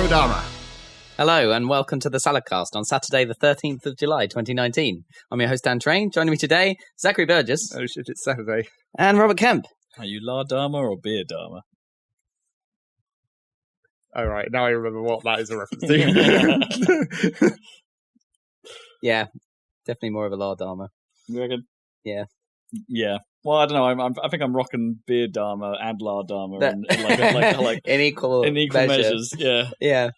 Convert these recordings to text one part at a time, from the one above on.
Kodama. Hello and welcome to the Saladcast on Saturday the 13th of July 2019. I'm your host Dan Train. Joining me today, Zachary Burgess. Oh shit, it's Saturday. And Robert Kemp. Are you La Dama or Beer Dama? Oh right, now I remember what that is a reference to. Yeah, definitely more of a La Dama. You reckon? Yeah. Yeah. Well, I don't know. I think I'm rocking Beer Dama and La Dama That- like in equal measures. Yeah. Yeah.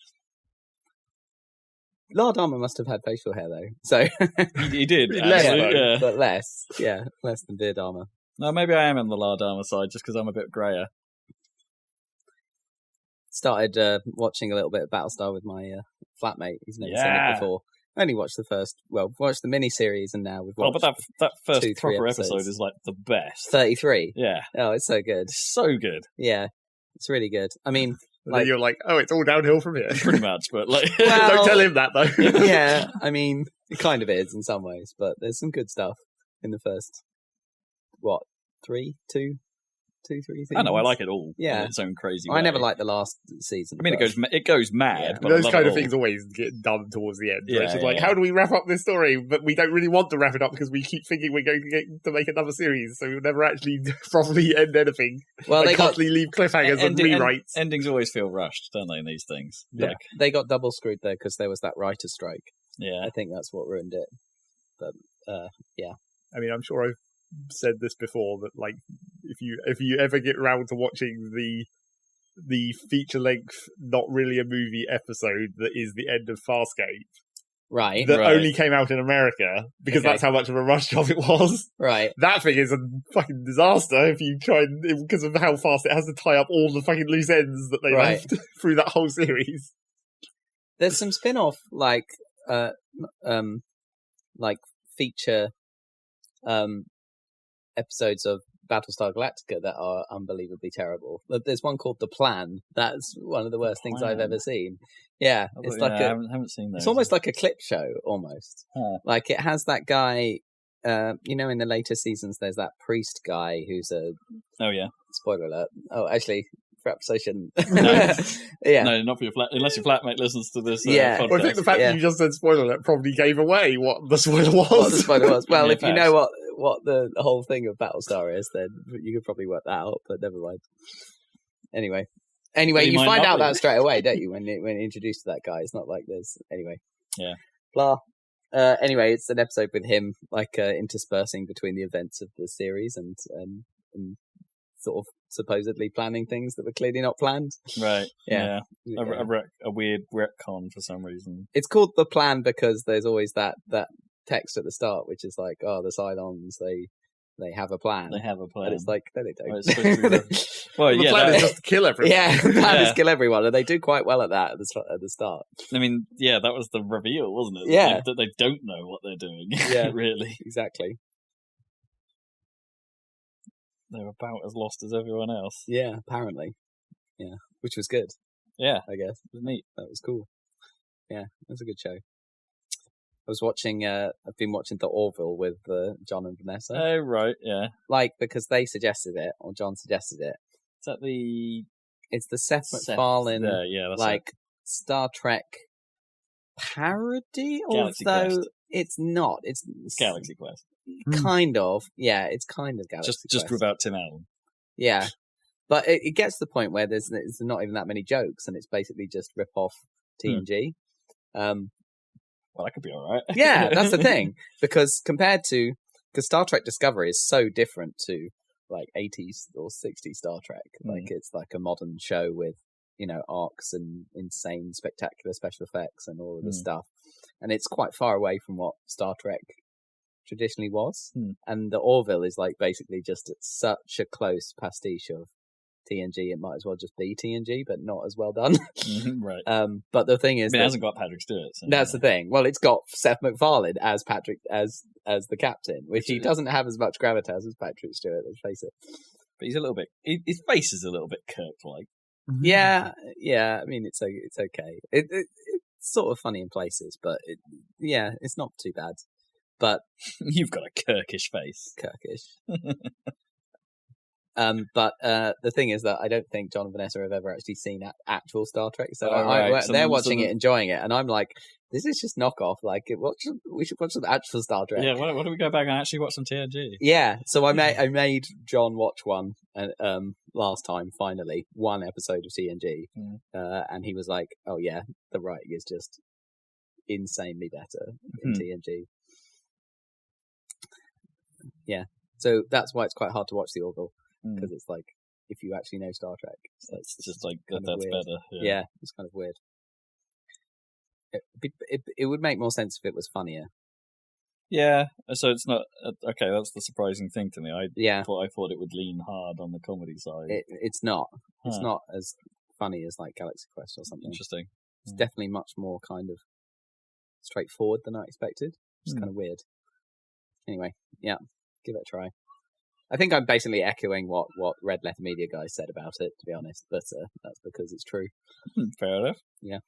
La Dama must have had facial hair though, so He did. Less, Actually, though. yeah. but less. Yeah, less than Beer Dama. No, maybe I am on the La Dama side just because I'm a bit grayer. Started watching a little bit of Battlestar with my flatmate. He's never seen it before. Only watched watched the mini-series, and now we've watched But that first 2-3 proper episodes. episode is like the best. 33. Yeah. Oh, it's so good. It's so good. Yeah, it's really good. I mean, And then you're like, oh, it's all downhill from here. Pretty much, but like Well- Don't tell him that though. yeah, I mean, it kind of is in some ways, but there's some good stuff in the first, three seasons? I know, I like it all. Yeah. In its own crazy way. I never liked the last season. I mean, but- it goes mad, Yeah. but I Those love kind it of all. things always get done towards the end. Yeah, It's just yeah, like, yeah. how do we wrap up this story? But we don't really want to wrap it up because we keep thinking we're going to get to make another series, so we'll never actually properly end anything. well, They constantly leave cliffhangers and rewrites. Endings always feel rushed, don't they, in these things? Yeah. they got double screwed there because there was that writer's strike. Yeah. I think that's what ruined it. But I mean, I'm sure I've said this before, that like if you ever get round to watching the feature length, not really a movie episode that is the end of Farscape, right, that Right. only came out in America because Okay. that's how much of a rush job it was. right. That thing is a fucking disaster if you try and, because of how fast it has to tie up all the fucking loose ends that they Right. left through that whole series. There's some spin-off like feature episodes of Battlestar Galactica that are unbelievably terrible. But there's one called The Plan. That's one of the worst things I've Plan? ever seen. Yeah, it's like I haven't seen those. it's almost like a clip show, almost. Huh. Like it has that guy. In the later seasons, there's that priest guy who's a Oh yeah. spoiler alert. Oh, actually, perhaps I shouldn't. No. Yeah. No, not for your unless your flatmate listens to this. Yeah. Podcast. Well, I think the fact Yeah. that you just said spoiler alert probably gave away what the spoiler was. What the spoiler was. Well, Yeah, if you know what the whole thing of Battlestar is, then you could probably work that out. But never mind. Anyway, You you might find not out be. that straight away, don't you? When introduced to that guy, it's not like there's anyway. Yeah. Blah. Anyway, it's an episode with him, interspersing between the events of the series and sort of supposedly planning things that were clearly not planned. Right. Yeah. Yeah. A weird retcon for some reason. It's called The Plan because there's always that text at the start, which is like, oh, the Cylons, they have a plan. They have a plan. And it's like, no, they Well, don't. it's supposed to be well, The yeah. plan is just to kill everyone. Yeah, the plan is Yeah. kill everyone, and they do quite well at that at the start. I mean, yeah, that was the reveal, wasn't it? Yeah. That they don't know what they're doing. Yeah. Really. Exactly. They're about as lost as everyone else. Yeah, apparently. Yeah, which was good, Yeah. I guess. It was neat. That was cool. Yeah, it was a good show. I was watching. I've been watching The Orville with John and Vanessa. Oh, right. Yeah. Because they suggested it, or John suggested it. Is that the It's the Seth MacFarlane, Yeah, that's like Star Trek parody, Galaxy although Quest. it's not. It's Galaxy Quest. kind of. Yeah, it's kind of Galaxy Just Quest. without Tim Allen. Yeah, but it gets to the point where there's not even that many jokes, and it's basically just rip off TNG. Well, that could be all right. Yeah, that's the thing, because Star Trek Discovery is so different to like 80s or 60s Star Trek. Like it's like a modern show with arcs and insane, spectacular special effects and all of this stuff, and it's quite far away from what Star Trek traditionally was. And the Orville is like basically just such a close pastiche of TNG. It might as well just be TNG, but not as well done. Right. But the thing is, It hasn't got Patrick Stewart. So that's the thing. Well, it's got Seth MacFarlane as Patrick as the captain, which he doesn't have as much gravitas as Patrick Stewart. Let's face it. But he's a little bit. His face is a little bit Kirk-like. Yeah. I mean, it's okay. It's sort of funny in places, but it's not too bad. But You've got a Kirkish face. Kirkish. But the thing is that I don't think John and Vanessa have ever actually seen actual Star Trek. So, So they're watching it, enjoying it, and I'm like, this is just knockoff. Like, we should watch some actual Star Trek. Yeah, why don't we go back and actually watch some TNG? Yeah, so I made John watch one last time. Finally, one episode of TNG, and he was like, "Oh yeah, the writing is just insanely better in TNG." Yeah, so that's why it's quite hard to watch the Orville, because it's like, if you actually know Star Trek, it's just like kind of that's weird. better. Yeah, it's kind of weird. It would make more sense if it was funnier. Yeah, so it's not okay. That's the surprising thing to me. I Yeah, thought it would lean hard on the comedy side. it's not. It's not as funny as like Galaxy Quest or something. Interesting. It's definitely much more kind of straightforward than I expected. It's kind of weird. Anyway, yeah, give it a try. I think I'm basically echoing what Red Letter Media guys said about it, to be honest, but that's because it's true. Fair enough. Yeah.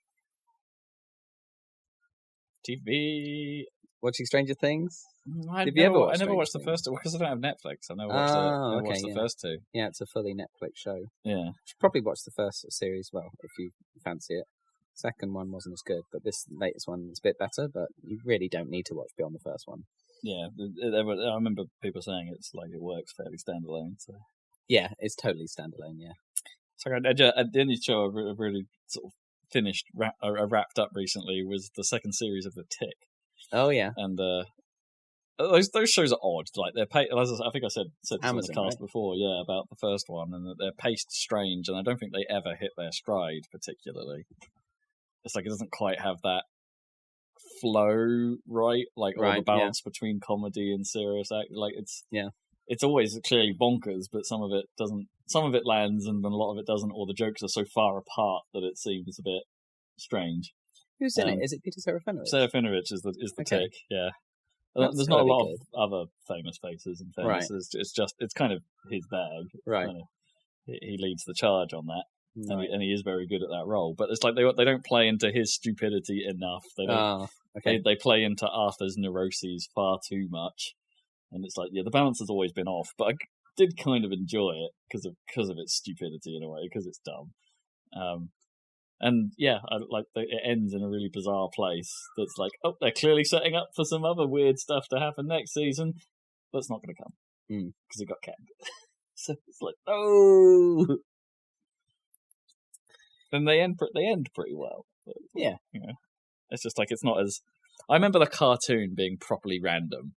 TV. Watching Stranger Things? I never watched the first two because I don't have Netflix. I never watched the first two. Yeah, it's a fully Netflix show. Yeah. You should probably watch the first series, well, if you fancy it. Second one wasn't as good, but this latest one is a bit better, but you really don't need to watch beyond the first one. Yeah, I remember people saying it's like it works fairly standalone. So. Yeah, it's totally standalone, yeah. So the only show I've really sort of finished, wrapped up recently was the second series of The Tick. Oh, yeah. And those shows are odd. Like they're I think I said this on the cast before, about the first one, and that they're paced strange, and I don't think they ever hit their stride particularly. It's like it doesn't quite have that flow right, like all the balance between comedy and serious act. Like it's always clearly bonkers, but some of it doesn't. Some of it lands, and then a lot of it doesn't. Or the jokes are so far apart that it seems a bit strange. Who's in it? Is it Peter Serafinovich? Serafinovich is the Tick. Yeah. There's not a lot of other famous faces in fairness. Right. It's kind of his bag. Right. He leads the charge on that. Right. And he is very good at that role. But it's like they don't play into his stupidity enough. They don't. They play into Arthur's neuroses far too much. And it's like, the balance has always been off. But I did kind of enjoy it because of its stupidity in a way, because it's dumb. And it ends in a really bizarre place. That's like, oh, they're clearly setting up for some other weird stuff to happen next season, but it's not going to come because it got canned. So it's like, no. Then they end pretty well. But, it's just like it's not as. I remember the cartoon being properly random,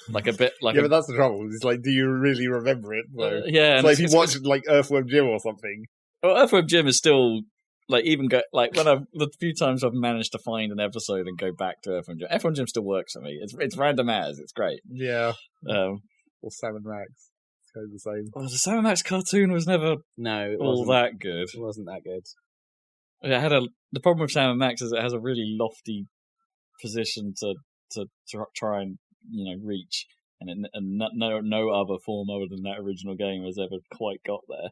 like a bit like. But that's the trouble. It's like, do you really remember it? It's like if you watch like Earthworm Jim or something. Well, Earthworm Jim is still. Like when the few times I've managed to find an episode and go back to Earthworm Jim still works for me. It's random as it's great. Yeah. Or Sam and Max. It's kind of the same. Well, the Sam and Max cartoon was never all that good. It wasn't that good. The problem with Sam and Max is it has a really lofty position to try and reach, and no other form other than that original game has ever quite got there.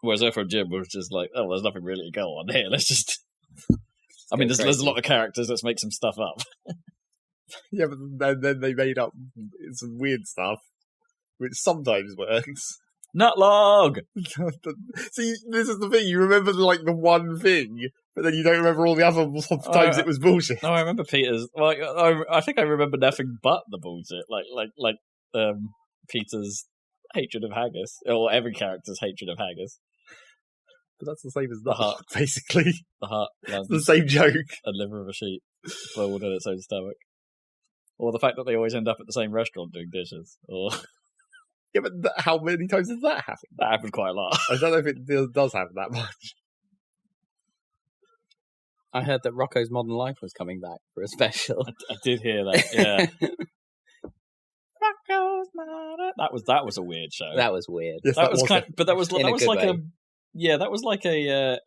Whereas Earthworm Jim was just like, oh, there's nothing really to go on here. Let's just. I mean, there's a lot of characters. Let's make some stuff up. Yeah, but then they made up some weird stuff, which sometimes works. Nutlog! See, this is the thing. You remember like the one thing, but then you don't remember all the other times it was bullshit. No, I remember Peter's. Like, I think I remember nothing but the bullshit. Like Peter's hatred of haggis, or every character's hatred of haggis. But that's the same as the heart, basically. The heart. It's the same joke. A liver of a sheep boiled in its own stomach. Or the fact that they always end up at the same restaurant doing dishes. Or yeah, but how many times does that happen? That happened quite a lot. I don't know if it does happen that much. I heard that Rocco's Modern Life was coming back for a special. I did hear that, yeah. Rocco's Modern... That was a weird show. That was weird. Yes, that was like a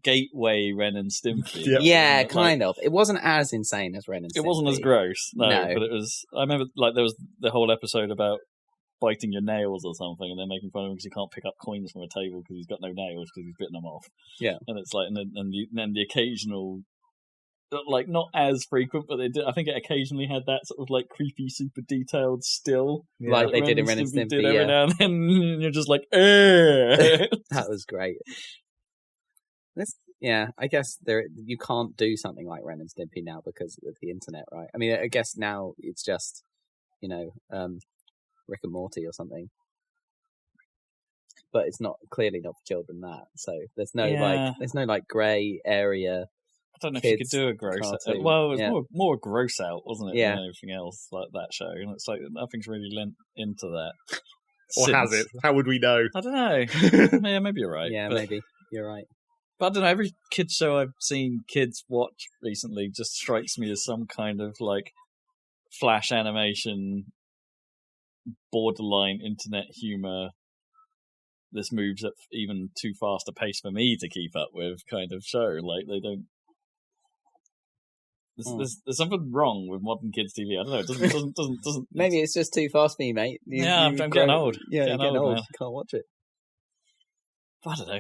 gateway Ren and Stimpy. Yeah, kind of. It wasn't as insane as Ren and Stimpy. It wasn't as gross, no. But it was. I remember, like, there was the whole episode about biting your nails or something, and they're making fun of him because he can't pick up coins from a table because he's got no nails because he's bitten them off. Yeah, and it's like, and then the occasional like not as frequent, but they did. I think it occasionally had that sort of like creepy, super detailed still, like they did in Ren and Stimpy. Did every now and then, and you're just like, eh. That was great. I guess you can't do something like Ren and Stimpy now because of the internet, right? I mean, I guess now it's just, Rick and Morty or something. But it's clearly not for children. So there's no grey area. I don't know if you could do a gross out. Well, it was more gross out, wasn't it, than anything else like that show? And it's like nothing's really lent into that. Or has it? How would we know? I don't know. Yeah, maybe you're right. Yeah, maybe you're right. But I don't know. Every kids show I've seen kids watch recently just strikes me as some kind of like flash animation, borderline internet humor. This moves at even too fast a pace for me to keep up with kind of show. Like they don't. There's something wrong with modern kids TV. I don't know. It doesn't. Maybe it's just too fast for you, mate. I'm getting old. Yeah, you're getting old. You can't watch it. I don't know.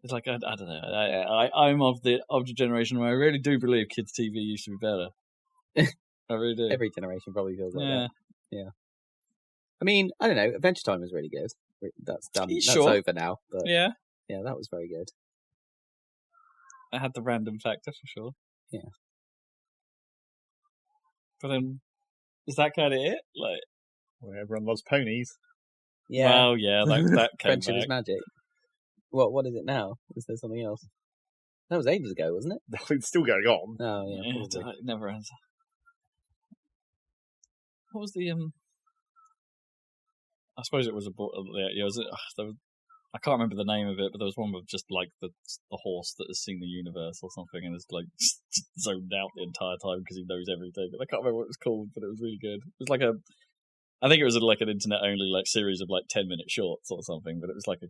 It's like I don't know. I'm of the generation where I really do believe kids TV used to be better. I really do. Every generation probably feels like that. Yeah. I mean, I don't know. Adventure Time was really good. That's done. That's over now. But yeah, that was very good. I had the random factor for sure. Yeah. But then, is that kind of it? Like, well, everyone loves ponies. Yeah. Well, yeah, that came Friendship back. is magic. What is it now? Is there something else? That was ages ago, wasn't it? It's still going on. Oh yeah, it never ends. What was the I suppose it was I can't remember the name of it, but there was one with just like the horse that has seen the universe or something, and is like zoned out the entire time because he knows everything. I can't remember what it was called, but it was really good. It was like I think it was like an internet only like series of like 10-minute shorts or something, but it was like a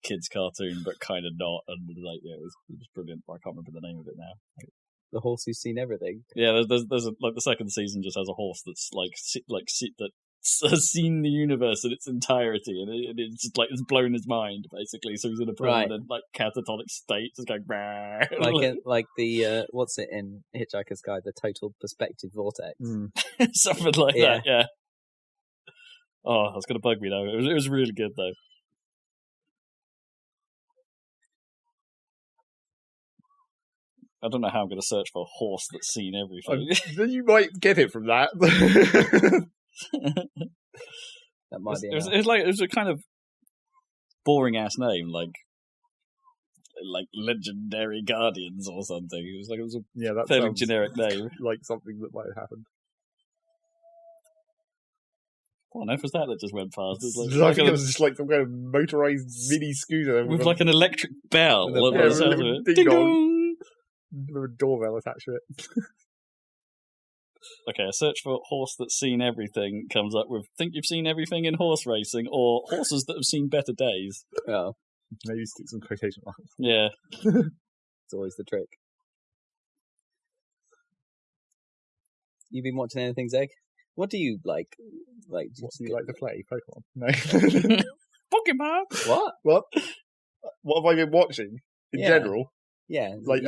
kids cartoon, but kind of not. And like it was brilliant. I can't remember the name of it now. The horse who's seen everything. Yeah, there's like the second season just has a horse that's that has seen the universe in its entirety, and it's just like it's blown his mind basically. So he's in a permanent like catatonic state, just going like the what's it in Hitchhiker's Guide, the total perspective vortex, something like that. Yeah. Oh, that's gonna bug me though. It was really good though. I don't know how I'm going to search for a horse that's seen everything. Then you might get it from that. That might be. It was a kind of boring ass name, like Legendary Guardians or something. It was a fairly generic name, like something that might have happened. What on earth was that just went past? It was just like some kind of motorized mini scooter with like an electric bell. Ding dong. With a doorbell attached to it. Okay, a search for horse that's seen everything comes up with think you've seen everything in horse racing, or horses that have seen better days. Oh. Maybe stick some quotation marks. Yeah. It's always the trick. You've been watching anything, Zeg? What do you like? What do you like to play? Pokemon? No. Pokemon? What? What have I been watching in general? Yeah, like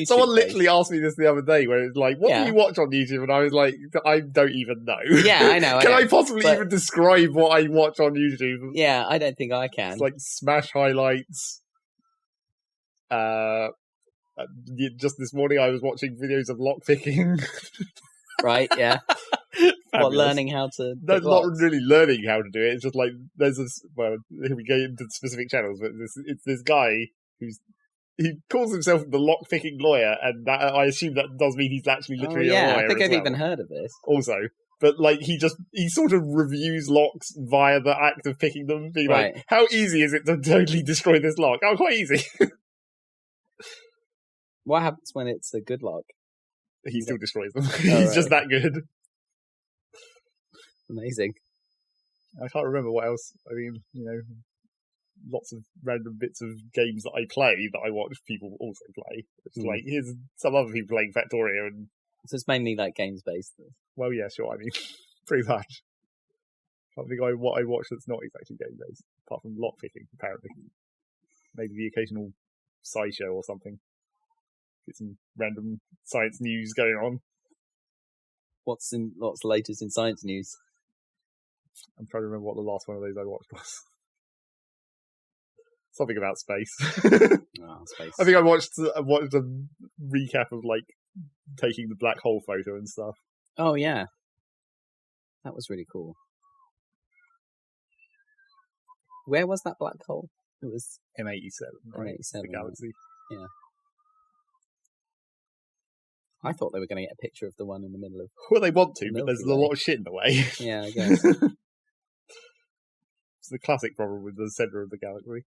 someone literally asked me this the other day, where it's like, "What do you watch on YouTube?" And I was like, "I don't even know." Yeah, I know. Can I possibly even describe what I watch on YouTube? Yeah, I don't think I can. It's like Smash highlights. Just this morning, I was watching videos of lockpicking. Right? Yeah. What, learning how to? No, not really learning how to do it. It's just like there's this. Well, here we go into specific channels, but it's this guy he calls himself the lock-picking lawyer, and that, I assume that does mean he's actually literally a lawyer. I think I've even heard of this. Also, but like he sort of reviews locks via the act of picking them, being like, how easy is it to totally destroy this lock? Oh, quite easy. What happens when it's a good lock? He still destroys them. He's just that good. Amazing. I can't remember what else. I mean, lots of random bits of games that I play that I watch people also play. It's like, here's some other people playing Factoria. And so it's mainly like games based. Well, yeah, sure. I mean, pretty much. I can't think what I watch that's not exactly game based, apart from lockpicking, apparently. Maybe the occasional SciShow or something. Get some random science news going on. What's latest in science news? I'm trying to remember what the last one of those I watched was. Something about space. Space. I think I watched a recap of like taking the black hole photo and stuff. Oh yeah, that was really cool. Where was that black hole? It was M87, right? M87, the galaxy. Yeah. I thought they were going to get a picture of the one in the middle of. Well, they want to, but there's a lot of shit in the way. Yeah, I guess. It's the classic problem with the center of the galaxy.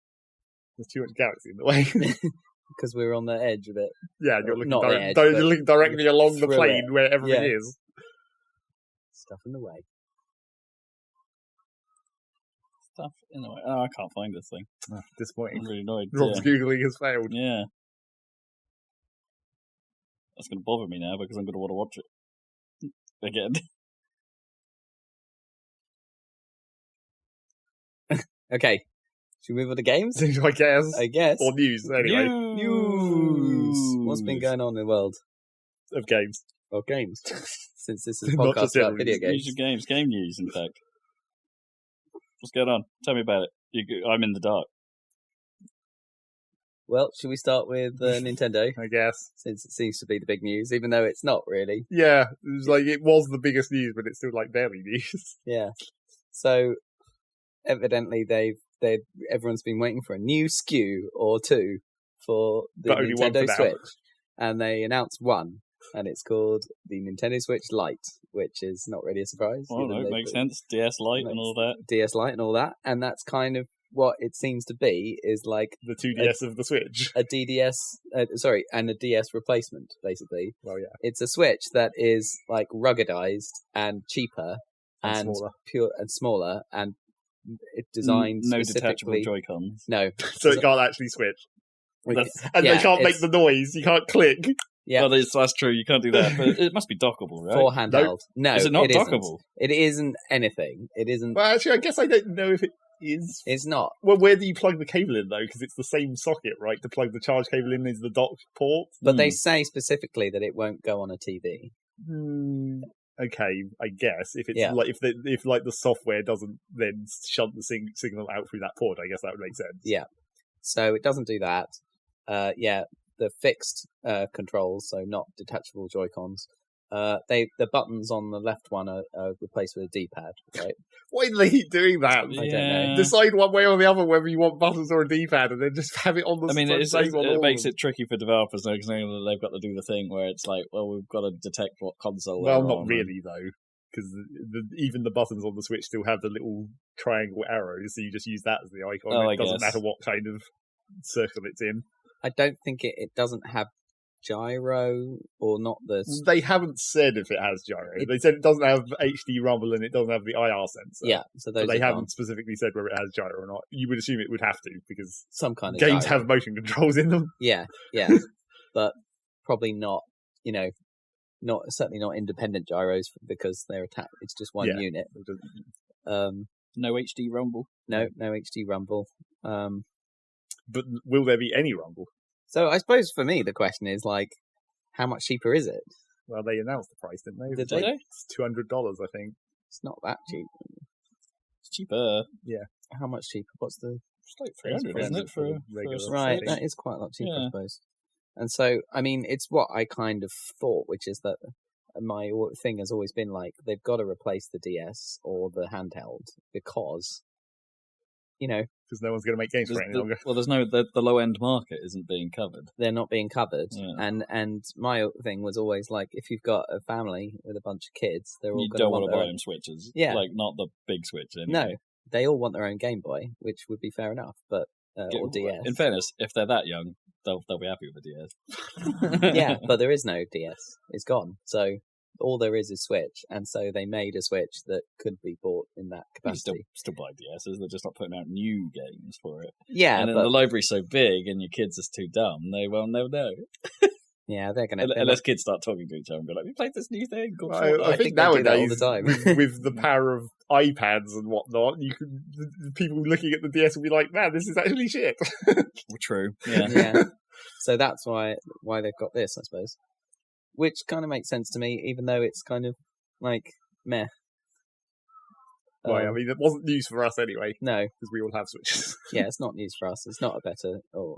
There's too much galaxy in the way. Because we're on the edge of it. Yeah, you're looking, you're looking directly along the plane where everything is. Stuff in the way. Stuff in the way. Oh, I can't find this thing. Oh, disappointing. I'm really annoyed. Rob's Googling has failed. Yeah. That's going to bother me now because I'm going to want to watch it again. Okay. Should we move on to games? I guess. Or news, anyway. News! What's been going on in the world? Of games. Of games. Since this is a podcast about video games. News of games. Game news, in fact. What's going on? Tell me about it. I'm in the dark. Well, should we start with Nintendo? I guess. Since it seems to be the big news, even though it's not really. Yeah, it was the biggest news, but it's still barely news. Yeah. So, evidently everyone's been waiting for a new SKU or two for the Nintendo Switch. And they announced one, and it's called the Nintendo Switch Lite, which is not really a surprise. Well, no, it makes sense. DS Lite and all that. DS Lite and all that. And that's kind of what it seems to be, is like the 2DS of the Switch. A DDS, and a DS replacement, basically. Well, yeah. It's a Switch that is like ruggedized and cheaper and smaller. Pure and smaller, and it's designed no specifically. detachable Joy-Cons. No, so it can't actually switch. They can't make the noise. You can't click. Yeah, well, that's true. You can't do that, but it must be dockable, right? For handheld. No, is it not dockable? It isn't anything. It isn't. Well, actually, I guess I don't know if it is. It's not. Well, where do you plug the cable in, though? Because it's the same socket, right? To plug the charge cable in is the dock port. But they say specifically that it won't go on a TV. Okay, I guess if it's if the software doesn't then shunt the signal out through that port, I guess that would make sense. Yeah. So it doesn't do that. The fixed controls, so not detachable Joy-Cons. The buttons on the left one are replaced with a D-pad, right? Why do they keep doing that? I don't know. Decide one way or the other whether you want buttons or a D-pad, and then just have it on the. It makes it tricky for developers, though, because they've got to do the thing where it's like, well, we've got to detect what console. Well, not really though, because even the buttons on the Switch still have the little triangle arrows, so you just use that as the icon. It doesn't matter what kind of circle it's in. I don't think it doesn't have gyro or not the. They haven't said if it has gyro. They said it doesn't have HD rumble and it doesn't have the IR sensor. Yeah, so they haven't specifically said whether it has gyro or not. You would assume it would have to because some kind of games gyro. have motion controls in them. Yeah, but probably not. Certainly not independent gyros because they're attached. It's just one unit. No HD rumble. No HD rumble. But will there be any rumble? So I suppose for me the question is how much cheaper is it? Well, they announced the price, didn't they? Did they? It's $200, I think. It's not that cheap. It's cheaper. Yeah. How much cheaper? What's the? It's like 300, isn't it? For regular. Right, that is quite a lot cheaper, I suppose. And so, I mean, it's what I kind of thought, which is that my thing has always been they've got to replace the DS or the handheld because. Because no one's going to make games for it any longer. Well, there's the low end market isn't being covered. They're not being covered, and my thing was always if you've got a family with a bunch of kids, they're all going to want to buy them Switches. Yeah, not the big Switch. Anyway. No, they all want their own Game Boy, which would be fair enough. But or DS. In fairness, if they're that young, they'll be happy with the DS. Yeah, but there is no DS. It's gone. So. All there is Switch, and so they made a Switch that could be bought in that capacity. You still buy DSs, they're just not putting out new games for it. Yeah, and then the library's so big and your kids are too dumb, they won't never know. Yeah, they're going to... Unless kids start talking to each other and be like, we played this new thing called I think nowadays, all the time. with the power of iPads and whatnot, people looking at the DS will be like, man, this is actually shit. Well, true, yeah. So that's why they've got this, I suppose. Which kind of makes sense to me, even though it's kind of like meh. Right, I mean, it wasn't news for us anyway. No, because we all have Switches. Yeah, it's not news for us. It's not a better or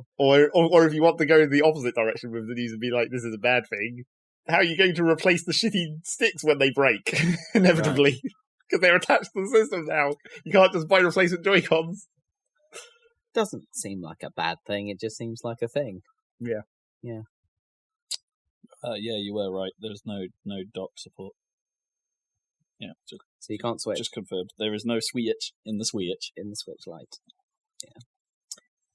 if you want to go in the opposite direction with the news and be like, this is a bad thing. How are you going to replace the shitty sticks when they break? Inevitably, because they're attached to the system now. You can't just buy replacement Joy-Cons. Doesn't seem like a bad thing. It just seems like a thing. Yeah. Yeah. Yeah, you were right. There's no dock support. Yeah, so you can't switch. Just confirmed. There is no Switch in the Switch. In the Switch Lite. Yeah.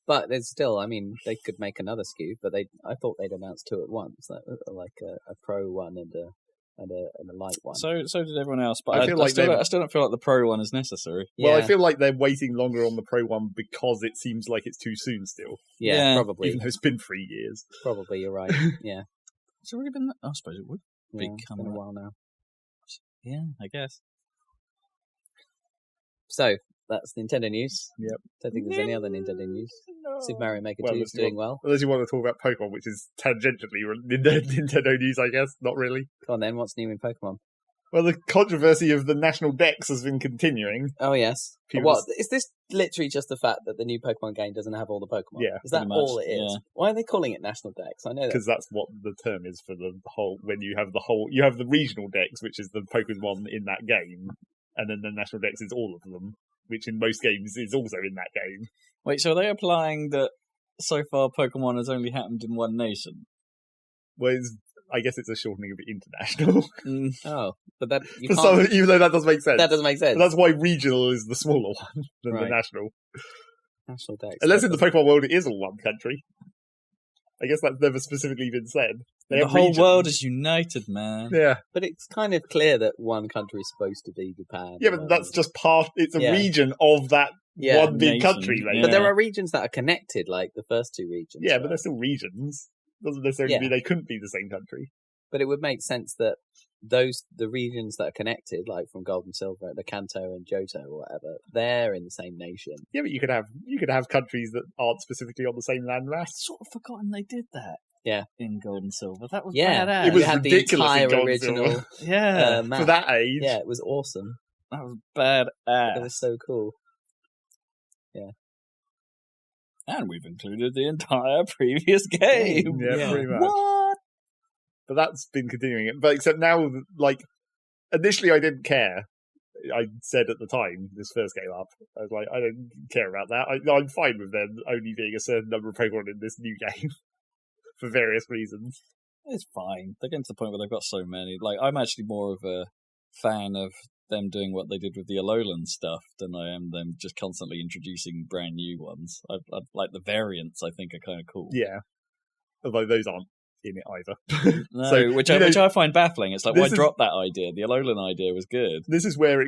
But there's still, I mean, they could make another SKU, but I thought they'd announced two at once, like a Pro one and a Lite one. So did everyone else, but I still don't feel like the Pro one is necessary. Well, I feel like they're waiting longer on the Pro one because it seems like it's too soon still. Yeah, probably. Even though it's been 3 years. Probably, you're right. Yeah. It's already been. I suppose it would be coming a while now. Yeah, I guess. So that's Nintendo news. Yep. Don't think there's any other Nintendo news. No. Super Mario Maker 2 is doing well. Unless you want to talk about Pokemon, which is tangentially Nintendo news, I guess. Not really. Go on then. What's new in Pokemon? Well, the controversy of the National Dex has been continuing. Oh, yes. What? Is this literally just the fact that the new Pokemon game doesn't have all the Pokemon? Yeah. Is that all it is? Yeah. Why are they calling it National Dex? I know that. Because that's what the term is for the whole, when you have you have the regional Dex, which is the Pokemon in that game, and then the National Dex is all of them, which in most games is also in that game. Wait, so are they applying that so far Pokemon has only happened in one nation? Well, I guess it's a shortening of it international. Oh, but that even though that doesn't make sense. That doesn't make sense. But that's why regional is the smaller one than the national. National Dex. Unless in the Pokemon world it is all one country. I guess that's never specifically been said. The whole world is united, man. Yeah. But it's kind of clear that one country is supposed to be Japan. Yeah, but that's just it's a region of that one big country. Right? Yeah. But there are regions that are connected, like the first two regions. Yeah, but they're still regions. Doesn't necessarily mean they couldn't be the same country. But it would make sense that the regions that are connected, like from Gold and Silver, the Kanto and Johto or whatever, they're in the same nation. Yeah, but you could have countries that aren't specifically on the same landmass. I've sort of forgotten they did that. Yeah, in Gold and Silver, that was badass. It was had ridiculous the entire original. Map. For that age. Yeah, it was awesome. That was badass. It was so cool. Yeah. And we've included the entire previous game. Yeah, pretty much. What? But that's been continuing. But except now, like, initially I didn't care. I said at the time, this first game up, I was like, I don't care about that. I'm fine with them only being a certain number of Pokemon in this new game. For various reasons. It's fine. They're getting to the point where they've got so many. Like, I'm actually more of a fan of them doing what they did with the Alolan stuff than I am them just constantly introducing brand new ones. I like the variants. I think are kind of cool. Yeah, although those aren't in it either. No, so, which I find baffling. It's like, why drop that idea? The Alolan idea was good. This is where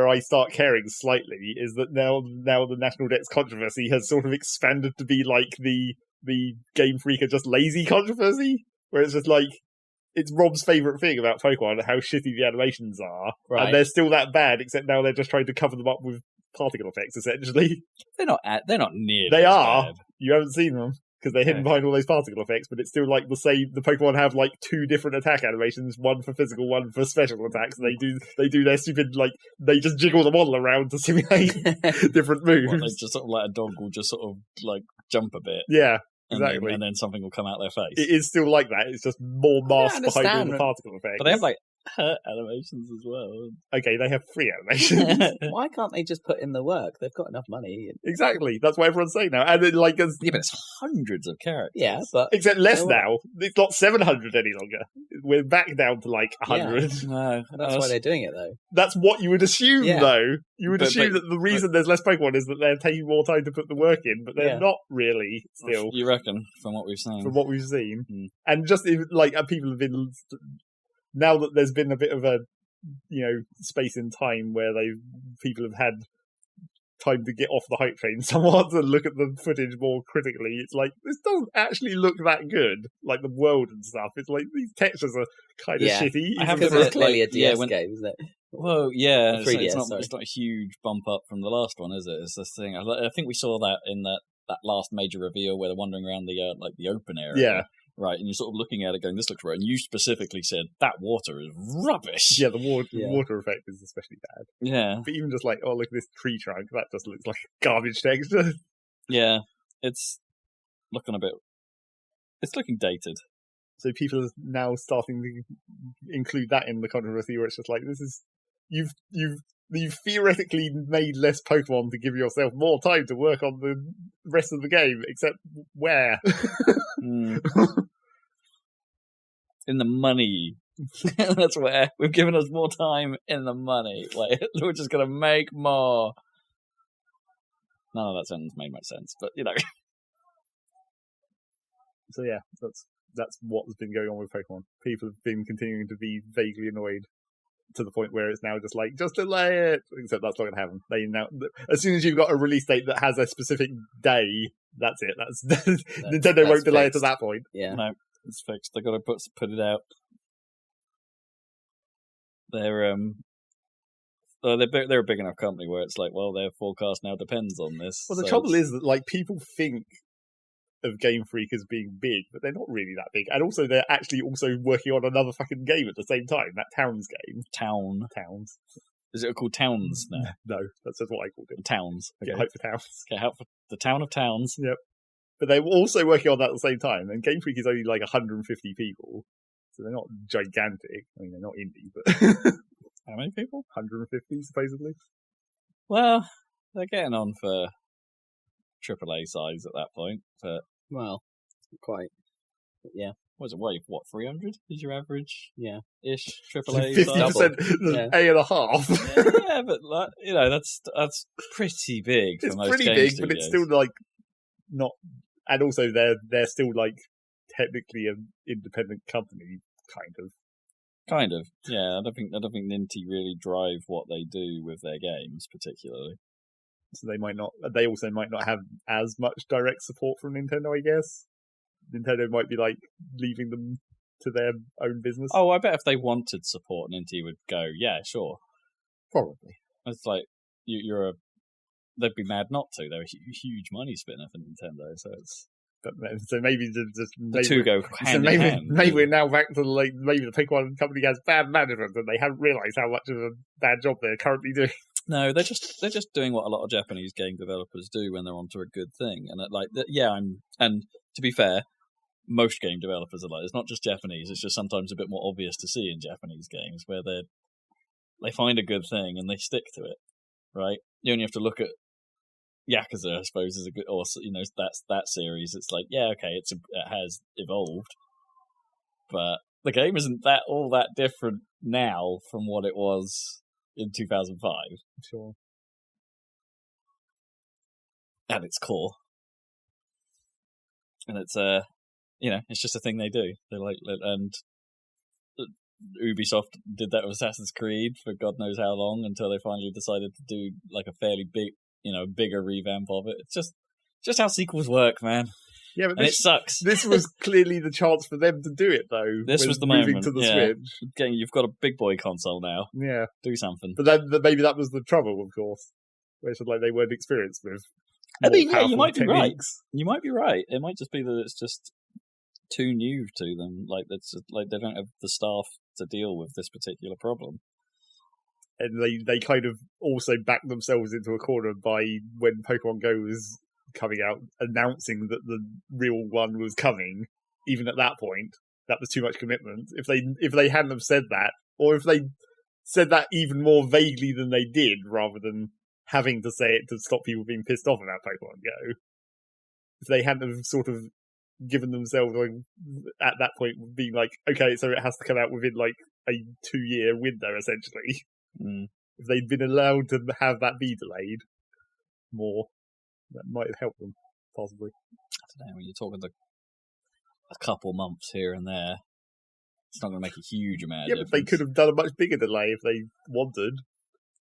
I start caring slightly. Is that now the National Dex controversy has sort of expanded to be like the Game Freak are just lazy controversy, where it's just like, it's Rob's favourite thing about Pokemon, how shitty the animations are, and they're still that bad, except now they're just trying to cover them up with particle effects, essentially. They're not near. They are. Bad. You haven't seen them, because they're hidden behind all those particle effects, but it's still like the same. The Pokemon have like 2 different attack animations, one for physical, one for special attacks. They do their stupid, like, they just jiggle the model around to simulate different moves. They just sort of like a dog will just sort of like jump a bit. Yeah. Exactly. And then something will come out their face. It is still like that. It's just more masked behind all the particle effects. But they have like hurt animations as well. Okay, they have 3 animations. Why can't they just put in the work? They've got enough money. Exactly. That's what everyone's saying now. And then, like, yeah, but it's hundreds of characters. Yeah, but except less now. It's not 700 any longer. We're back down to like 100. Yeah. No, that's why they're doing it though. That's what you would assume, though. You would assume that the reason there's less Pokemon is that they're taking more time to put the work in, but they're not really still. You reckon, from what we've seen? From what we've seen, and just like people have been. Now that there's been a bit of a, space in time where people have had time to get off the hype train somewhat and look at the footage more critically. It's like, this doesn't actually look that good. Like the world and stuff. It's like these textures are kind of shitty. I have to admit, it's clearly a DS game, isn't it? Well, yeah, 3DS, it's not a huge bump up from the last one, is it? It's this thing. I think we saw that in that that last major reveal where they're wandering around the open area. Yeah. Right, and you're sort of looking at it going, this looks right. And you specifically said, that water is rubbish. Yeah, the water effect is especially bad. Yeah. But even just like, oh, look at this tree trunk, that just looks like garbage texture. Yeah, it's looking it's looking dated. So people are now starting to include that in the controversy where it's just like, this is, you've theoretically made less Pokemon to give yourself more time to work on the rest of the game, except where? In the money. That's where we've given us more time in the money. Like, we're just going to make more. None of that sentence made much sense, but So yeah, that's what's been going on with Pokemon. People have been continuing to be vaguely annoyed to the point where it's now just like, just delay it. Except that's not going to happen. They now, as soon as you've got a release date that has a specific day, that's it. Nintendo won't delay it to that point. Yeah, no, it's fixed. They've got to put it out. They're a big enough company where it's like, well, their forecast now depends on this. Well, the trouble is that like people think of Game Freak as being big, but they're not really that big. And also, they're actually also working on another fucking game at the same time. That Towns game. Towns. Is it called Towns now? No, that's just what I called it. Towns. Okay. Hope for Towns. Okay, hope for the town of Towns. Yep. But they were also working on that at the same time. And Game Freak is only like 150 people. So they're not gigantic. I mean, they're not indie, but... How many people? 150, supposedly. Well, they're getting on for AAA size at that point. But well, quite. But yeah. What's it weigh? What, 300 is your average? Yeah. Ish AAA 50% A and a half. Yeah, but that's pretty big for most pretty game big, studios. but it's still like not. And also, they're still like technically an independent company, kind of. Yeah. I don't think Ninty really drive what they do with their games particularly. So they also might not have as much direct support from Nintendo, I guess. Nintendo might be like leaving them to their own business. Oh, I bet if they wanted support, Ninty would go, yeah, sure. Probably. It's like they'd be mad not to. They're a huge money spinner for Nintendo, so it's. So maybe the two go hand in hand. Maybe we're now back to like maybe the Pokemon company has bad management and they haven't realised how much of a bad job they're currently doing. No, they're just doing what a lot of Japanese game developers do when they're onto a good thing, and and to be fair, most game developers are like, it's not just Japanese. It's just sometimes a bit more obvious to see in Japanese games where they find a good thing and they stick to it. Right? You only have to look at Yakuza, I suppose, is a good, or that's that series. It's like, yeah, okay, it has evolved, but the game isn't all that different now from what it was in 2005. Sure. At its core, and it's it's just a thing they do. They like, and Ubisoft did that with Assassin's Creed for God knows how long until they finally decided to do like a fairly big. Bigger revamp of it. It's just how sequels work, man. Yeah, but it sucks. This was clearly the chance for them to do it, though. This was the moving moment to the Switch. You've got a big boy console now. Yeah, do something. But then maybe that was the trouble, of course. Where it's like they weren't experienced with. I mean, yeah, you might techniques. be right. You might be right. It might just be that it's just too new to them. Like like they don't have the staff to deal with this particular problem. And they kind of also backed themselves into a corner by when Pokemon Go was coming out, announcing that the real one was coming. Even at that point, that was too much commitment. If they hadn't have said that, or if they said that even more vaguely than they did, rather than having to say it to stop people being pissed off about Pokemon Go, if they hadn't have sort of given themselves at that point being like, okay, so it has to come out within like a 2-year window essentially. If they'd been allowed to have that be delayed more, that might have helped them, possibly. I don't know, when you're talking a couple months here and there, it's not going to make a huge amount of difference. But they could have done a much bigger delay if they wanted.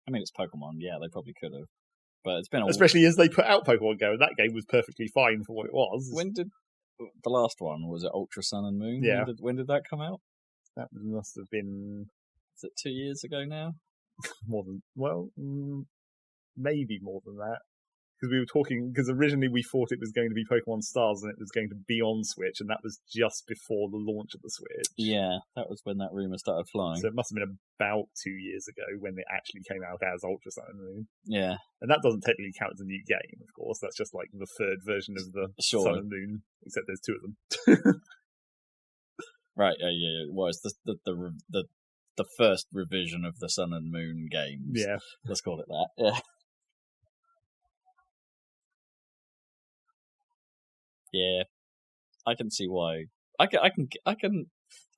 I mean, it's Pokemon, yeah, they probably could have. But it's been especially as they put out Pokemon Go, and that game was perfectly fine for what it was. When did the last one, was it Ultra Sun and Moon? Yeah. When did that come out? That must have been... Is it 2 years ago now? Maybe more than that. because we were talking, because originally we thought it was going to be Pokemon Stars and it was going to be on Switch, and that was just before the launch of the Switch. Yeah, that was when that rumour started flying. So it must have been about 2 years ago when it actually came out as Ultra Sun and Moon. Yeah. And that doesn't technically count as a new game, of course. That's just like the third version of the Sun and Moon, except there's two of them. Right, yeah. Well, it's the first revision of the Sun and Moon games. Yeah. Let's call it that. Yeah. Yeah. I can see why. I can.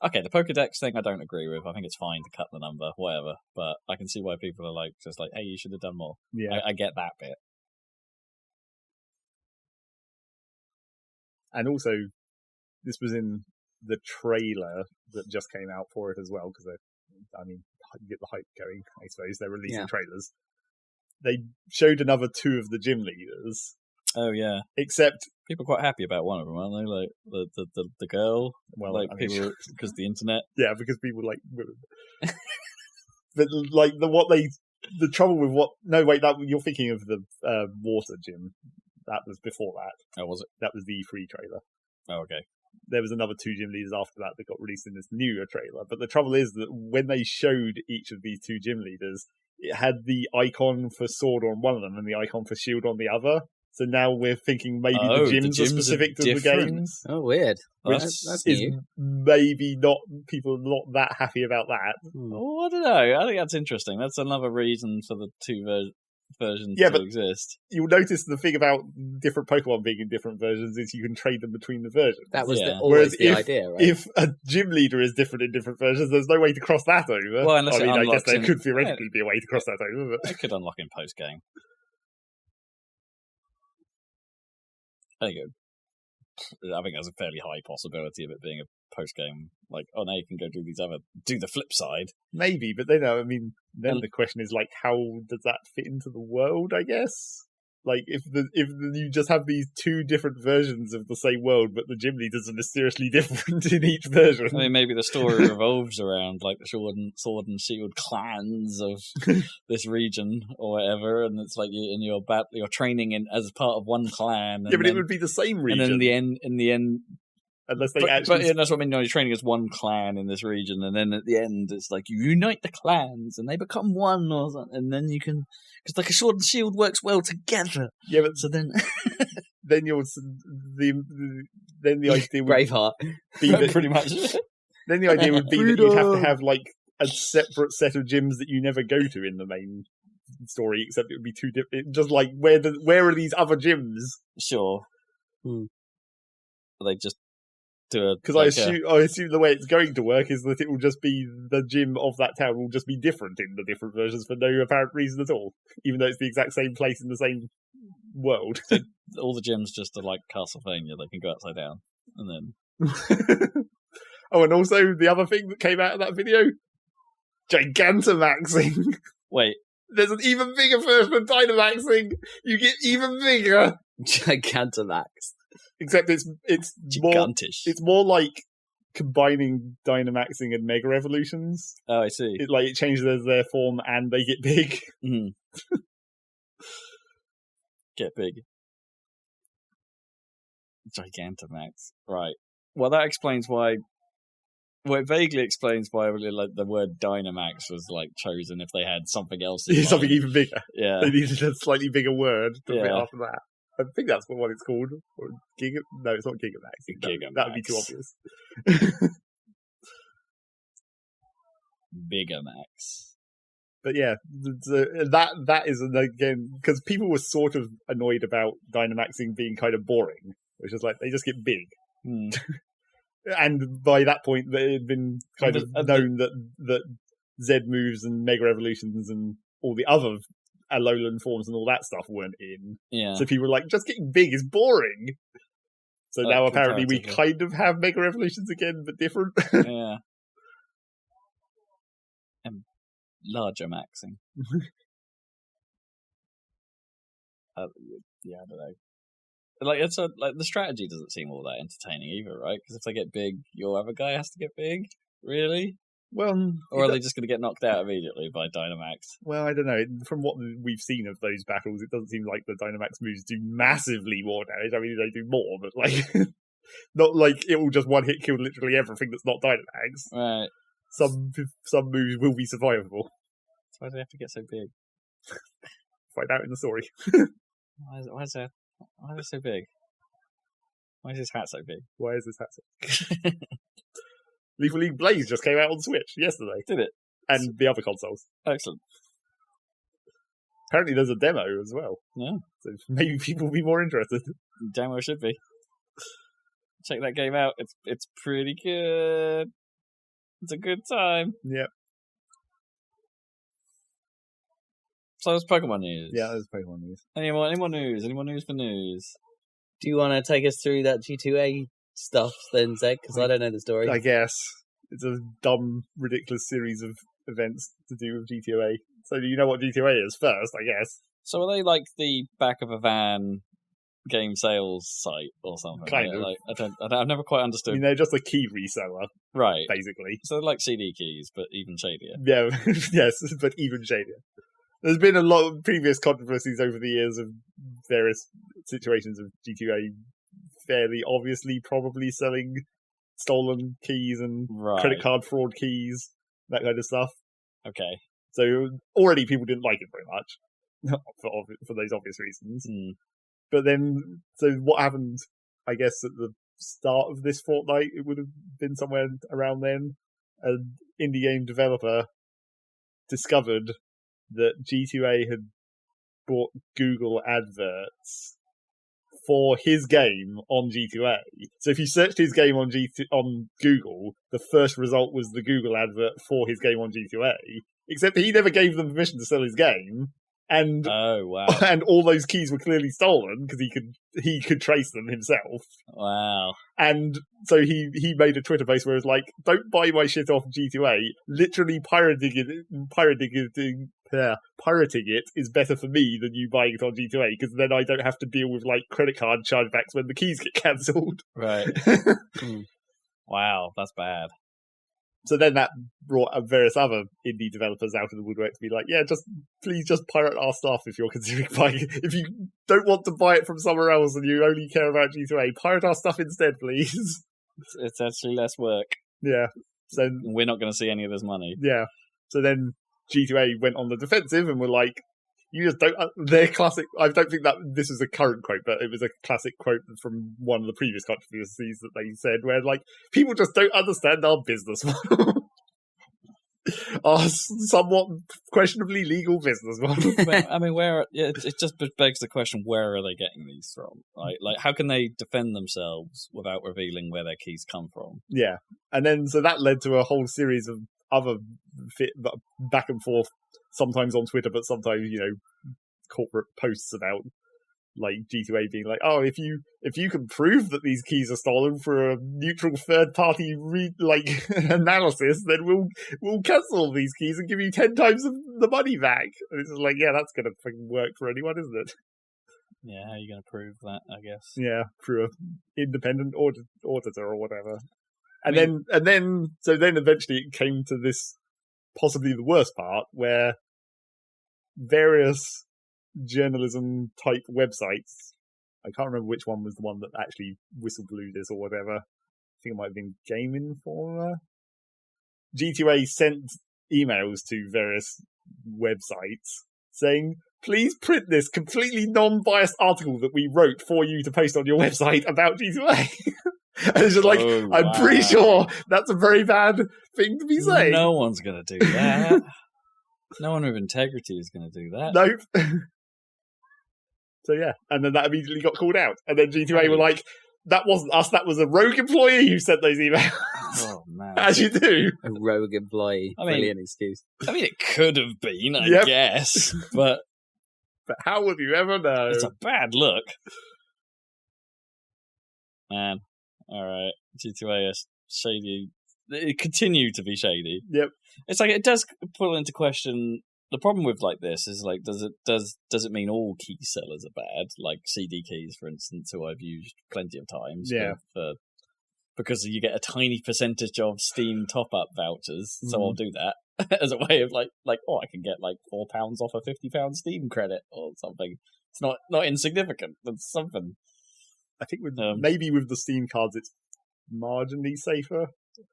Okay, the Pokedex thing I don't agree with. I think it's fine to cut the number, whatever. But I can see why people are like, just like, hey, you should have done more. Yeah. I get that bit. And also, this was in the trailer that just came out for it as well, because you get the hype going, I suppose. They're releasing trailers. They showed another two of the gym leaders. Oh, yeah. Except... People are quite happy about one of them, aren't they? Like, the girl? Well, like, people... Because the internet? Yeah, because people like women. But, like, the trouble with what... No, wait, you're thinking of the water gym. That was before that. Oh, was it? That was the E3 trailer. Oh, okay. There was another two gym leaders after that got released in this newer trailer. But the trouble is that when they showed each of these two gym leaders, it had the icon for sword on one of them and the icon for shield on the other. So now we're thinking maybe the gyms are specific to the games. Oh, weird. That's new. Maybe not, people are not that happy about that. Oh, I don't know. I think that's interesting. That's another reason for the two versions to exist. You'll notice the thing about different Pokemon being in different versions is you can trade them between the versions. That was always the idea, right? If a gym leader is different in different versions, there's no way to cross that over. Well, unless I guess there could theoretically be a way to cross that over. But... It could unlock in post-game. I think there's a fairly high possibility of it being a post-game. Like, oh, now you can go do the flip side. Maybe, but then the question is, like, how does that fit into the world, I guess? Like, if you just have these two different versions of the same world, but the gym leaders are mysteriously different in each version. I mean, maybe the story revolves around, like, the sword and shield clans of this region or whatever, and it's like you're training as part of one clan. Yeah, but it would be the same region. And then in the end, unless they But that's what I mean. You're training as one clan in this region, and then at the end, it's like you unite the clans, and they become one, or something, and then you can, because like a sword and shield works well together. Yeah, but so then, then the idea would Braveheart be that, pretty much. Then the idea would be that you'd have to have like a separate set of gyms that you never go to in the main story, except it would be two different. Just like where are these other gyms? Sure. They just. Because I assume the way it's going to work is that it will just be the gym of that town will just be different in the different versions for no apparent reason at all, even though it's the exact same place in the same world. So all the gyms just are like Castlevania; they can go upside down, and then. Oh, and also the other thing that came out of that video, Gigantamaxing. Wait, there's an even bigger version of Dynamaxing. You get even bigger. Gigantamax. Except it's gigantish. It's more like combining Dynamaxing and Mega Evolutions. Oh, I see. It changes their form and they get big. Mm. Get big. Gigantamax. Right. Well, that explains why. Well, it vaguely explains why like the word Dynamax was like chosen if they had something else. Something even bigger. Yeah. They needed a slightly bigger word to fit after that. I think that's what it's called. Or no, it's not Gigamax. Gigamax. That would be too obvious. Bigamax. But yeah, that is, again, because people were sort of annoyed about Dynamaxing being kind of boring, which is like, they just get big. And by that point, it had been kind of known that Z moves and Mega Evolutions and all the other Alolan forms and all that stuff weren't in. Yeah. So people were like, just getting big is boring. So now apparently we kind of have Mega Evolutions again, but different. Yeah. And larger maxing. Yeah, I don't know. Like the strategy doesn't seem all that entertaining either, right? Because if they get big, your other guy has to get big. Really? Well, or are they just going to get knocked out immediately by Dynamax? Well, I don't know. From what we've seen of those battles, it doesn't seem like the Dynamax moves do massively more damage. I mean, they do more, but like, not like it will just one hit kill literally everything that's not Dynamax. Right. Some moves will be survivable. So why do they have to get so big? Find out in the story. Why is it so big? Why is his hat so big? Why is this hat so big? Lethal League Blaze just came out on Switch yesterday. Did it? And the other consoles. Excellent. Apparently there's a demo as well. Yeah. So maybe people will be more interested. Demo should be. Check that game out. It's pretty good. It's a good time. Yep. So there's Pokemon news. Yeah, there's Pokemon news. Any more news? Any more news for news? Do you want to take us through that G2A stuff then, Zeg? Because I don't know the story. I guess. It's a dumb, ridiculous series of events to do with G2A. So do you know what G2A is first, I guess? So are they like the back of a van game sales site or something? Kind of. Like, I've never quite understood. I mean, they're just a key reseller, right? Basically. So they're like CD keys, but even shadier. Yeah, yes, but even shadier. There's been a lot of previous controversies over the years of various situations of G2A fairly obviously probably selling stolen keys and credit card fraud keys, that kind of stuff. Okay. So already people didn't like it very much for those obvious reasons. Mm. But then, so what happened, I guess, at the start of this fortnight, it would have been somewhere around then, an indie game developer discovered that G2A had bought Google adverts for his game on G2A. So if you searched his game on Google, the first result was the Google advert for his game on G2A. Except he never gave them permission to sell his game, and oh wow, and all those keys were clearly stolen because he could trace them himself. Wow. And so he made a Twitter post where it was like, "Don't buy my shit off G2A. Literally pirating it is better for me than you buying it on G2A because then I don't have to deal with like credit card chargebacks when the keys get cancelled." Right. Wow, that's bad. So then that brought various other indie developers out of the woodwork to be like, yeah, please just pirate our stuff if you're considering buying it. If you don't want to buy it from somewhere else and you only care about G2A, pirate our stuff instead, please. It's actually less work. Yeah. So we're not going to see any of this money. Yeah. So then G2A went on the defensive and were like, you just don't... They're classic... I don't think that this is a current quote, but it was a classic quote from one of the previous controversies that they said, where, like, people just don't understand our business model. Our somewhat questionably legal business model. I mean, it just begs the question, where are they getting these from? Like, how can they defend themselves without revealing where their keys come from? Yeah. And then, so that led to a whole series of other back and forth, sometimes on Twitter, but sometimes, corporate posts about like G2A being like, oh, if you can prove that these keys are stolen for a neutral third party analysis, then we'll cancel these keys and give you 10 times the money back. And it's like, yeah, that's gonna fucking work for anyone, isn't it? Yeah, how are you gonna prove that? I guess. Yeah, through an independent auditor or whatever. And then eventually it came to this possibly the worst part where various journalism type websites, I can't remember which one was the one that actually whistle-blew this or whatever. I think it might have been Game Informer. G2A sent emails to various websites saying, please print this completely non-biased article that we wrote for you to post on your website about G2A. And it's just like, I'm pretty sure that's a very bad thing to be saying. No one's going to do that. No one with integrity is going to do that. Nope. So yeah, and then that immediately got called out. And then G2A were like, that wasn't us, that was a rogue employee who sent those emails. Oh, man. As you do. A rogue employee. Brilliant excuse. I mean, it could have been, I guess, but how would you ever know? It's a bad look. Man. Alright. G2A is shady. It continue to be shady. Yep. It's like, it does pull into question. The problem with like this is like, does it mean all key sellers are bad? Like CD keys, for instance, who I've used plenty of times for because you get a tiny percentage of Steam top-up vouchers, so I'll do that as a way of I can get like £4 off a £50 Steam credit or something. It's not insignificant. That's something. I think maybe with the Steam cards, it's marginally safer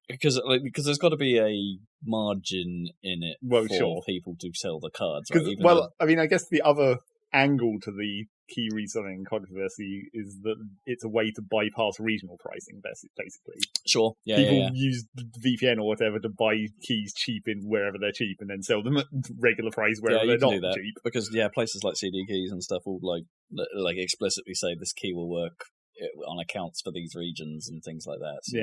because there's got to be a margin in it for people to sell the cards. Right? I mean, I guess the other angle to the key reselling controversy is that it's a way to bypass regional pricing, basically. Sure, yeah. People use VPN or whatever to buy keys cheap in wherever they're cheap, and then sell them at regular price wherever they're not cheap. Because places like CD keys and stuff will like explicitly say this key will work on accounts for these regions and things like that. So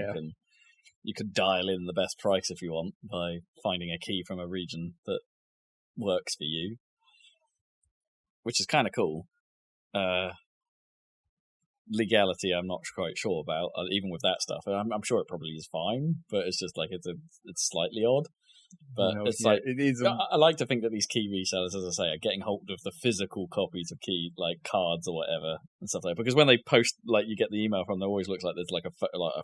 you could dial in the best price if you want by finding a key from a region that works for you, which is kind of cool. Legality, I'm not quite sure about, even with that stuff. I'm sure it probably is fine, but it's just like it's slightly odd. But it is. I like to think that these key resellers, as I say, are getting hold of the physical copies of key, like cards or whatever and stuff like that. Because when they post, you get the email from them, it always looks like there's like a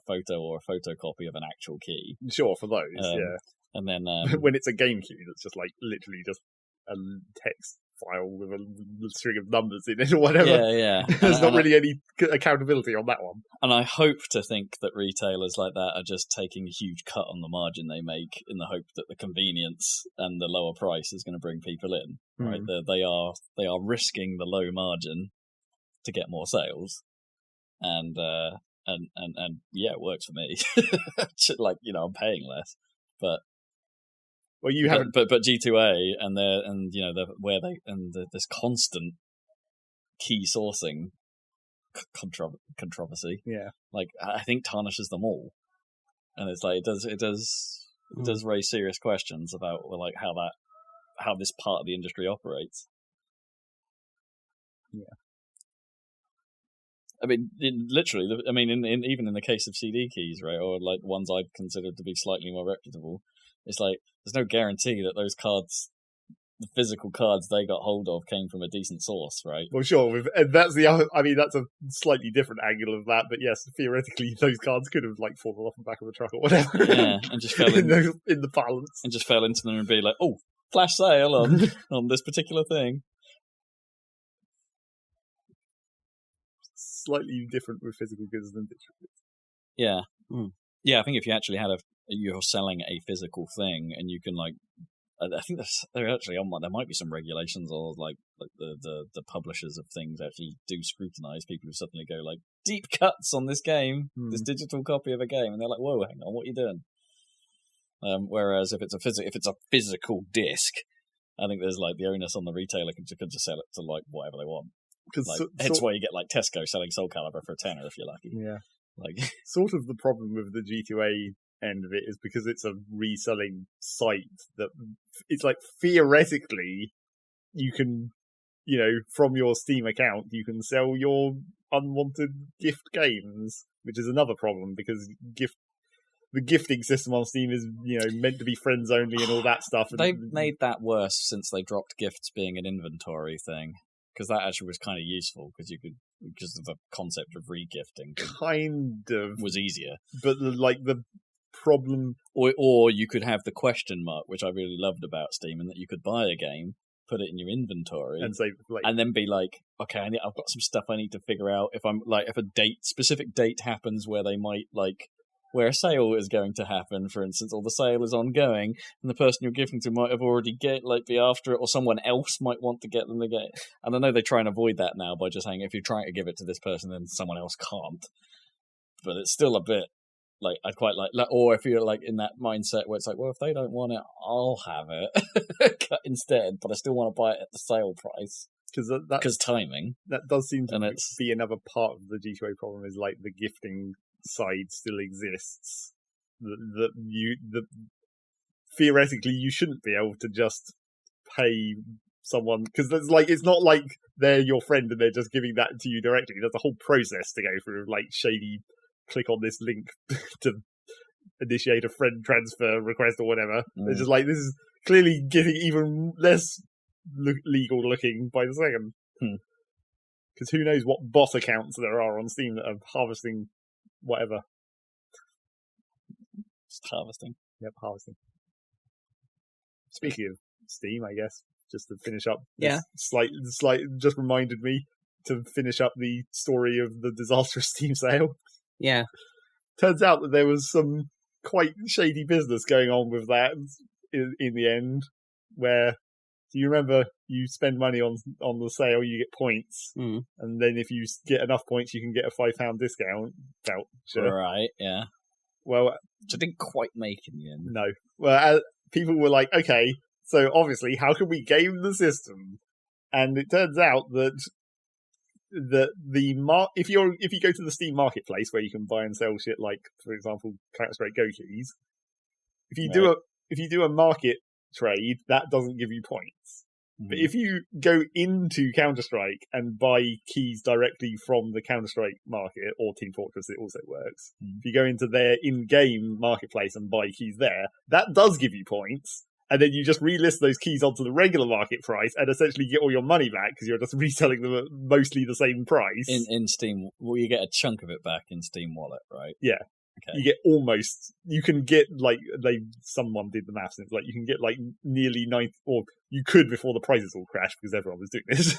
photo or a photocopy of an actual key. Sure, for those, And then when it's a game key, that's just literally just a text file with a string of numbers in it or whatever. Yeah. There's not really any accountability on that one. And I hope to think that retailers like that are just taking a huge cut on the margin they make in the hope that the convenience and the lower price is going to bring people in. Right? They are risking the low margin to get more sales, and it works for me. I'm paying less, but. Well, you haven't, but G2A this constant key sourcing controversy. Yeah, I think tarnishes them all, and it's it does raise serious questions about how this part of the industry operates. Yeah, I mean, literally. I mean, even in the case of CD keys, right, or ones I'd consider to be slightly more reputable. It's there's no guarantee that those cards, the physical cards they got hold of, came from a decent source, right? Well, sure. And that's the other. I mean, that's a slightly different angle of that. But yes, theoretically, those cards could have fallen off the back of a truck or whatever. Yeah, and just fell in the balance, and just fell into them and be like, "Oh, flash sale on this particular thing." Slightly different with physical goods than digital goods. Yeah. Yeah, I think if you actually had you're selling a physical thing, and you can I think they're actually on one. There might be some regulations, or the publishers of things actually do scrutinize people who suddenly go deep cuts on this game, this digital copy of a game, and they're like, "Whoa, hang on, what are you doing?" Whereas if it's a physical disc, I think there's the onus on the retailer can just sell it to whatever they want. Hence why you get Tesco selling Soul Calibur for £10 if you're lucky. Yeah. Sort of the problem with the G2A end of it is because it's a reselling site that it's theoretically you can, from your Steam account, you can sell your unwanted gift games, which is another problem because the gifting system on Steam is, meant to be friends only and all that stuff. And they've made that worse since they dropped gifts being an inventory thing. Because that actually was kind of useful because of the concept of regifting. Kind of was easier, but the problem, or you could have the question mark, which I really loved about Steam, and that you could buy a game, put it in your inventory, and say, and then be okay, I've got some stuff I need to figure out. If I'm if a specific date happens where they might where a sale is going to happen, for instance, or the sale is ongoing, and the person you're giving to might have already be after it, or someone else might want to get them to get it. And I know they try and avoid that now by just saying, if you're trying to give it to this person, then someone else can't. But it's still a bit I'd quite or if you're in that mindset where it's well, if they don't want it, I'll have it instead, but I still want to buy it at the sale price. Because timing. That does seem to be another part of the G2A problem is the gifting side still exists. Theoretically you shouldn't be able to just pay someone because there's it's not they're your friend and they're just giving that to you directly. There's a whole process to go through shady click on this link to initiate a friend transfer request or whatever. It's just this is clearly getting even less legal looking by the second. Because who knows what bot accounts there are on Steam that are harvesting whatever. Just harvesting. Yep, harvesting. Speaking of Steam, I guess, just to finish up, slight, just reminded me to finish up the story of the disastrous Steam sale. Yeah. Turns out that there was some quite shady business going on with that in the end, where, do you remember, you spend money on the sale, you get points, and then if you get enough points, you can get a £5 discount voucher. Right, yeah. Well, which I didn't quite make in the end. No. Well, people were like, okay, so obviously, how can we game the system? And it turns out that if you go to the Steam marketplace where you can buy and sell shit like, for example, Counter-Strike Go keys, if you do a market trade, that doesn't give you points. But if you go into Counter-Strike and buy keys directly from the Counter-Strike market, or Team Fortress, it also works. If you go into their in-game marketplace and buy keys there, that does give you points. And then you just relist those keys onto the regular market price and essentially get all your money back because you're just reselling them at mostly the same price. In Steam, well, you get a chunk of it back in Steam Wallet, right? Yeah. Okay. You get you can get someone did the maths, and it's like you can get like nearly 90, or you could before the prices all crashed because everyone was doing this.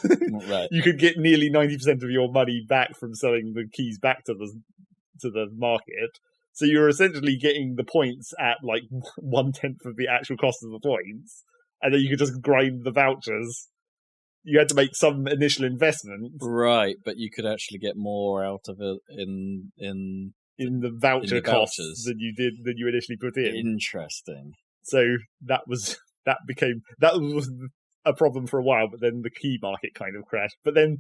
Right. You could get nearly 90% of your money back from selling the keys back to the market. So you're essentially getting the points at like 1/10 of the actual cost of the points, and then you could just grind the vouchers. You had to make some initial investment, right? But you could actually get more out of it in the voucher costs than you initially put in. Interesting. So that was a problem for a while, but then the key market kind of crashed. But then,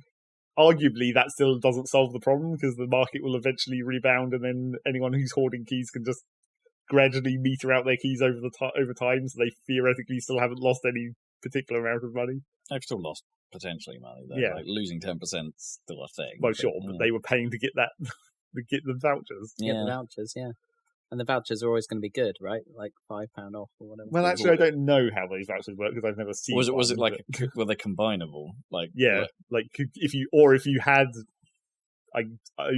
arguably, that still doesn't solve the problem because the market will eventually rebound, and then anyone who's hoarding keys can just gradually meter out their keys over time, so they theoretically still haven't lost any particular amount of money. They've still lost potentially money, though. Yeah. Like losing 10% still a thing. Well, sure, but they were paying to get that. To get the vouchers. Get the vouchers, yeah. And the vouchers are always going to be good, right? Like £5 off or whatever. Well, actually, I don't know how those vouchers work because I've never seen. Was it like were they combinable? Like like if you had, I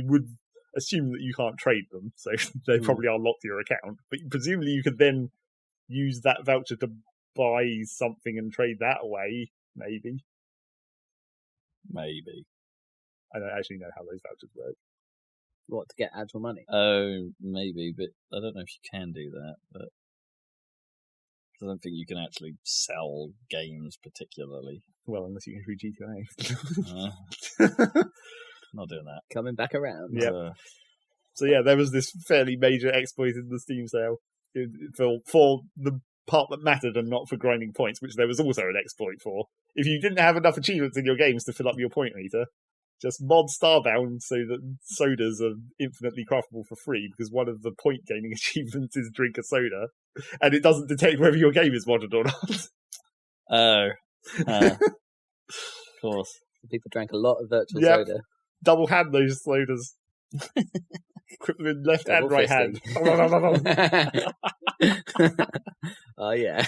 would assume that you can't trade them, so they probably are locked to your account. But presumably, you could then use that voucher to buy something and trade that away. Maybe. I don't actually know how those vouchers work. What, to get actual money? Oh, maybe, but I don't know if you can do that. But I don't think you can actually sell games particularly. Well, unless you can through GTA. Not doing that. Coming back around. Yeah. So yeah, there was this fairly major exploit in the Steam sale for the part that mattered and not for grinding points, which there was also an exploit for. If you didn't have enough achievements in your games to fill up your point meter, just mod Starbound so that sodas are infinitely craftable for free, because one of the point gaining achievements is drink a soda, and it doesn't detect whether your game is modded or not. Of course. People drank a lot of virtual soda. Double hand those sodas. Equip them in left and right hand. Oh, yeah.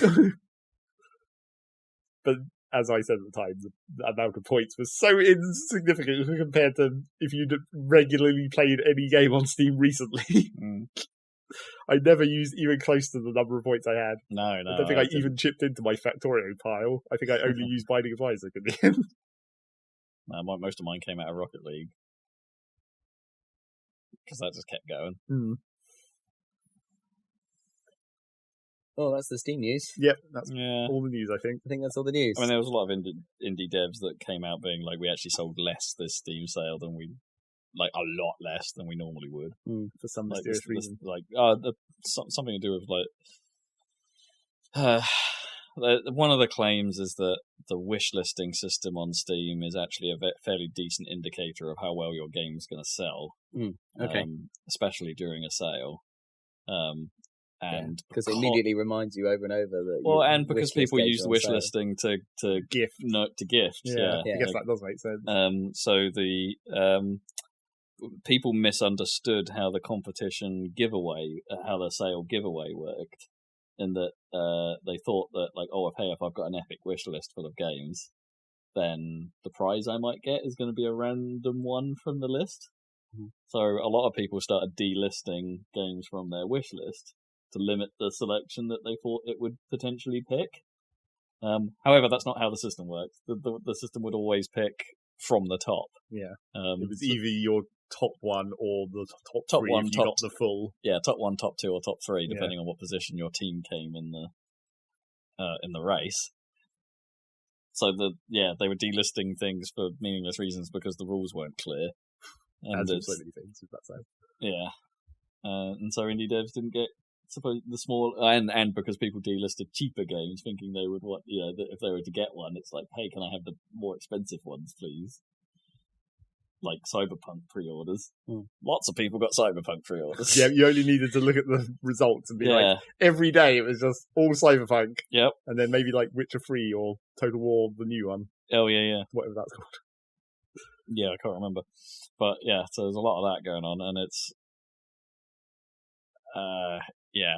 But as I said at the time, the amount of points was so insignificant compared to if you'd regularly played any game on Steam recently. I never used even close to the number of points I had. No. I don't think I even chipped into my Factorio pile. I think I only used Binding of Isaac in the end. No, most of mine came out of Rocket League. Because that just kept going. Oh, that's the Steam news. Yep, that's all the news, I think. I think that's all the news. I mean, there was a lot of indie devs that came out being like, we actually sold less this Steam sale than we... Like, a lot less than we normally would. For some mysterious reason. Something to do with, like... one of the claims is that the wish listing system on Steam is actually a fairly decent indicator of how well your game's going to sell. Okay. Especially during a sale. And because it immediately reminds you over and over that. And because people use the wish listing to gift. To gift. Yeah. I guess that does make sense. So the people misunderstood how the competition giveaway, how the sale giveaway worked, in that they thought that like, if I've got an epic wish list full of games, then the prize I might get is going to be a random one from the list. So a lot of people started delisting games from their wish list. to limit the selection that they thought it would potentially pick. However, that's not how the system works. The system would always pick from the top. Yeah. It was either your top one or the top three one, if you got the full. Yeah, top one, top two, or top three, depending on what position your team came in the race. So they were delisting things for meaningless reasons because the rules weren't clear. And as so many things, if that's so. Yeah. And so indie devs didn't get the small, and because people delisted cheaper games, thinking they would want, that if they were to get one, it's like, hey, can I have the more expensive ones, please? Like Cyberpunk pre-orders. Lots of people got Cyberpunk pre-orders. Yeah, you only needed to look at the results and be like, every day it was just all Cyberpunk. Yep. And then maybe like Witcher 3 or Total War, the new one. Oh, yeah. Whatever that's called. Yeah, I can't remember. But yeah, so there's a lot of that going on, and it's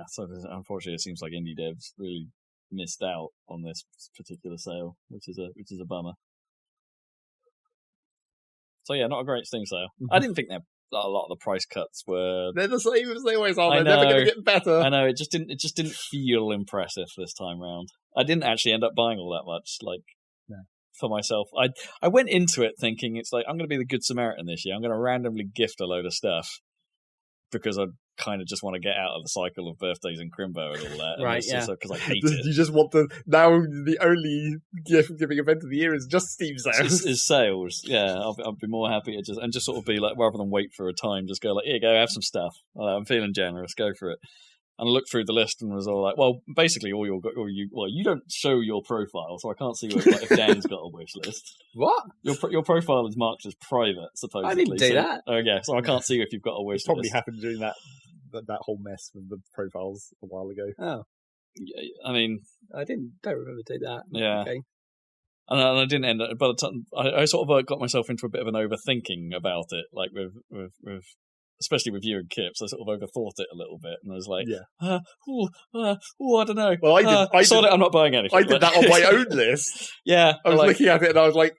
so unfortunately it seems like indie devs really missed out on this particular sale, which is a bummer. So yeah, not a great Steam sale. I didn't think that a lot of the price cuts were. They're the same as they always are. They're never going to get better. I know, it just didn't feel impressive this time round. I didn't actually end up buying all that much, for myself. I went into it thinking it's like, I'm going to be the good Samaritan this year. I'm going to randomly gift a load of stuff because I kind of just want to get out of the cycle of birthdays and Crimbo and all that. Right, because I hate it. You just want now the only gift-giving event of the year is just Steam sales. Is sales. Yeah, I'll be more happy to just sort of be like, rather than wait for a time, just go like, here you go, have some stuff. I'm feeling generous, go for it. And I looked through the list and was all like, well, basically you don't show your profile, so I can't see if Dan's got a wish list. What? Your profile is marked as private, supposedly. I didn't do that. Oh yeah, so I can't see if you've got a wish list. Probably happened during that whole mess with the profiles a while ago. Oh. Yeah, I mean, I don't remember doing that. Yeah. Okay. And I didn't end up, by the time I sort of got myself into a bit of an overthinking about it, like with especially with you and Kips. I sort of overthought it a little bit, and I was like, I don't know. Well, I saw it. I'm not buying anything. I did that on my own list. Yeah, I was looking at it and I was like,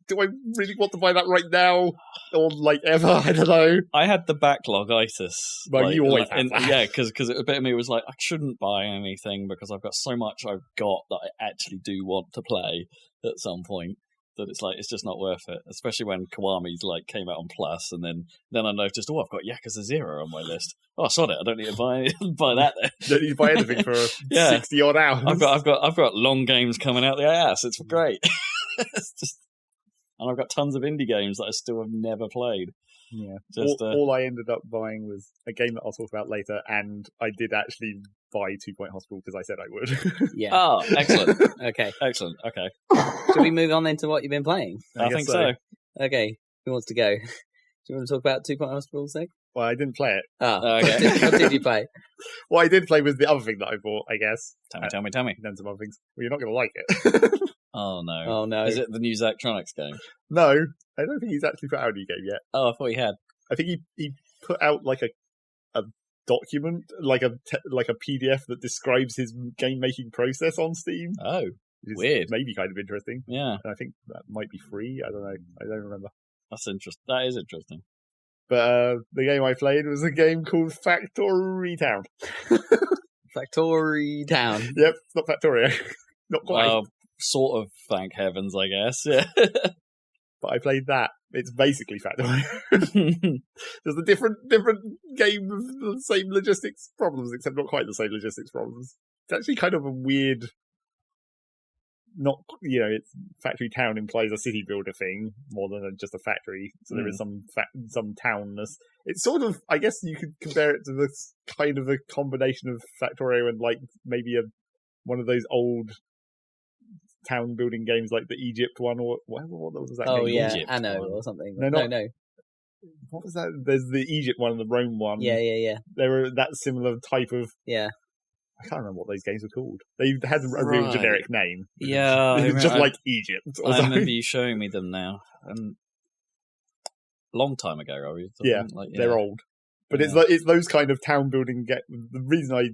do I really want to buy that right now or ever? I don't know. I had the backlogitis. Well, you always have that. Yeah, because a bit of me was like, I shouldn't buy anything because I've got so much I've got that I actually do want to play at some point. That it's just not worth it, especially when Kiwami's came out on Plus, and then I noticed, I've got Yakuza 0 on my list. Oh, sod it, I don't need to buy that then. Don't need to buy anything for 60 odd hours. I've got long games coming out the ass. It's great. And I've got tons of indie games that I still have never played. Yeah. All I ended up buying was a game that I'll talk about later, and I did actually buy 2 Point Hospital because I said I would. Yeah. Oh, excellent. Okay. Excellent. Okay. Should we move on into what you've been playing? I think so. Okay. Who wants to go? Do you want to talk about 2 Point Hospital, Sig? Well, I didn't play it. Oh, okay. What did you play? What I did play was the other thing that I bought, I guess. Tell me. Then some other things. Well, you're not going to like it. Oh, no. Oh, no. Is it the new Zachtronics game? No, I don't think he's actually put out a new game yet. Oh, I thought he had. I think he put out a document, like a PDF that describes his game making process on Steam. Oh, weird. Maybe kind of interesting. Yeah. And I think that might be free. I don't know. I don't remember. That's interesting. That is interesting. But the game I played was a game called Factory Town. Factory Town. Yep, it's not Factorio. Not quite. Well, sort of, thank heavens, I guess. Yeah. But I played that. It's basically Factorio. There's a different game of the same logistics problems, except not quite the same logistics problems. It's actually kind of a weird... it's Factory Town implies a city builder thing more than just a factory. So there is some townness. It's sort of, I guess you could compare it to this kind of a combination of Factorio and maybe one of those old town building games like the Egypt one, or what was that? Oh game? yeah, Egypt Anno one. Or something. No. What was that? There's the Egypt one and the Rome one. Yeah. They were that similar type of. Yeah. I can't remember what those games were called. They had a real generic name. Yeah. Just like Egypt. I remember you showing me them now. Long time ago, are we? They're old. But it's those kind of town building. The reason I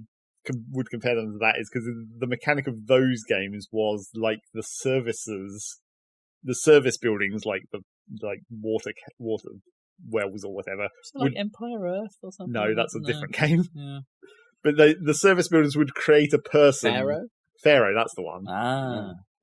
would compare them to that is because the mechanic of those games was the service buildings, the water wells or whatever. So Empire Earth or something? No, that's a different game. Yeah. But the service builders would create a person. Pharaoh, that's the one.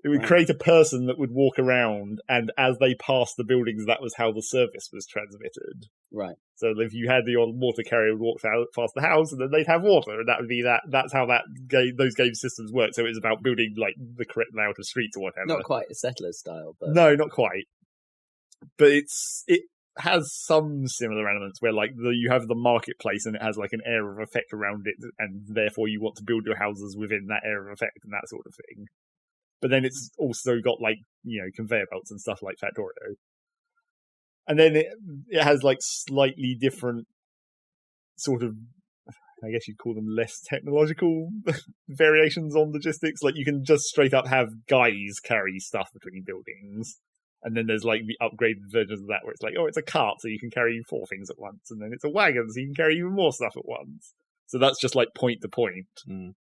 It would create a person that would walk around, and as they passed the buildings, that was how the service was transmitted. Right. So if you had the water carrier would walk past the house, and then they'd have water, and that would be that. That's how those game systems work. So it was about building like the correct layout of streets or whatever. Not quite a Settlers style, but no, not quite. But it has some similar elements where like you have the marketplace, and it has like an area of effect around it, and therefore you want to build your houses within that area of effect and that sort of thing. But then it's also got like, conveyor belts and stuff like Factorio. And then it has like slightly different sort of, I guess you'd call them less technological variations on logistics. Like you can just straight up have guys carry stuff between buildings. And then there's like the upgraded versions of that where it's like, it's a cart so you can carry 4 things at once. And then it's a wagon so you can carry even more stuff at once. So that's just like point to point.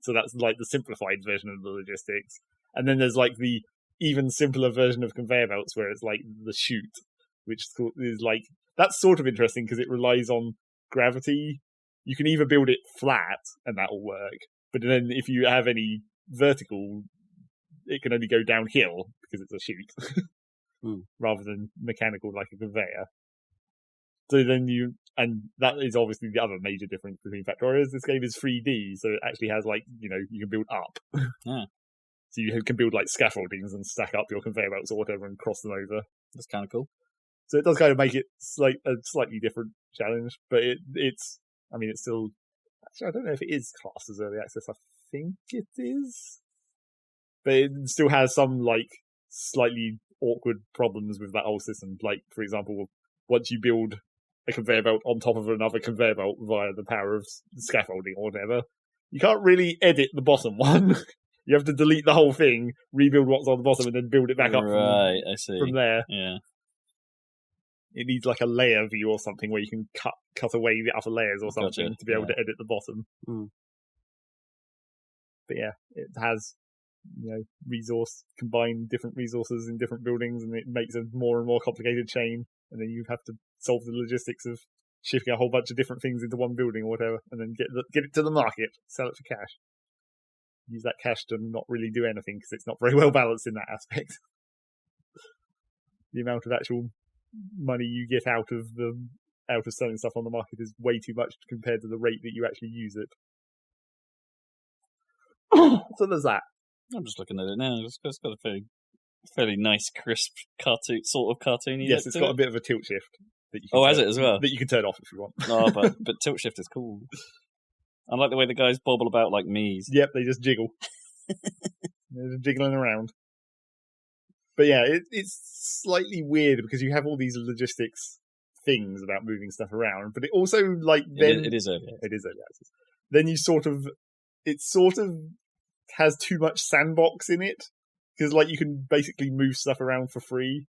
So that's like the simplified version of the logistics. And then there's like the even simpler version of conveyor belts where it's like the chute, which is like, that's sort of interesting because it relies on gravity. You can either build it flat and that'll work, but then if you have any vertical, it can only go downhill because it's a chute rather than mechanical like a conveyor. So then and that is obviously the other major difference between Factorio. This game is 3D, so it actually has like, you can build up. Yeah. So you can build like scaffoldings and stack up your conveyor belts or whatever and cross them over. That's kind of cool. So it does kind of make it like a slightly different challenge, but it's still, actually I don't know if it is classed as early access. I think it is, but it still has some like slightly awkward problems with that whole system. Like for example, once you build a conveyor belt on top of another conveyor belt via the power of scaffolding or whatever, you can't really edit the bottom one. You have to delete the whole thing, rebuild what's on the bottom, and then build it back up I see. From there. Yeah. It needs like a layer view or something where you can cut away the upper layers or something to be able to edit the bottom. But yeah, it has combine different resources in different buildings, and it makes a more and more complicated chain. And then you have to solve the logistics of shipping a whole bunch of different things into one building or whatever, and then get it to the market, sell it for cash. Use that cash to not really do anything because it's not very well balanced in that aspect. The amount of actual money you get out of selling stuff on the market is way too much compared to the rate that you actually use it. So there's that. I'm just looking at it now. It's got a fairly nice, crisp cartoon, sort of cartoony. Yes, it's got a bit of a tilt shift. That you can has it as well? That you can turn off if you want. Oh, but tilt shift is cool. I like the way the guys bobble about like Mii's. Yep, they just jiggle. They're just jiggling around. But yeah, it's slightly weird because you have all these logistics things about moving stuff around, but it also like then it is early. It is early access. Then it sort of has too much sandbox in it because like you can basically move stuff around for free.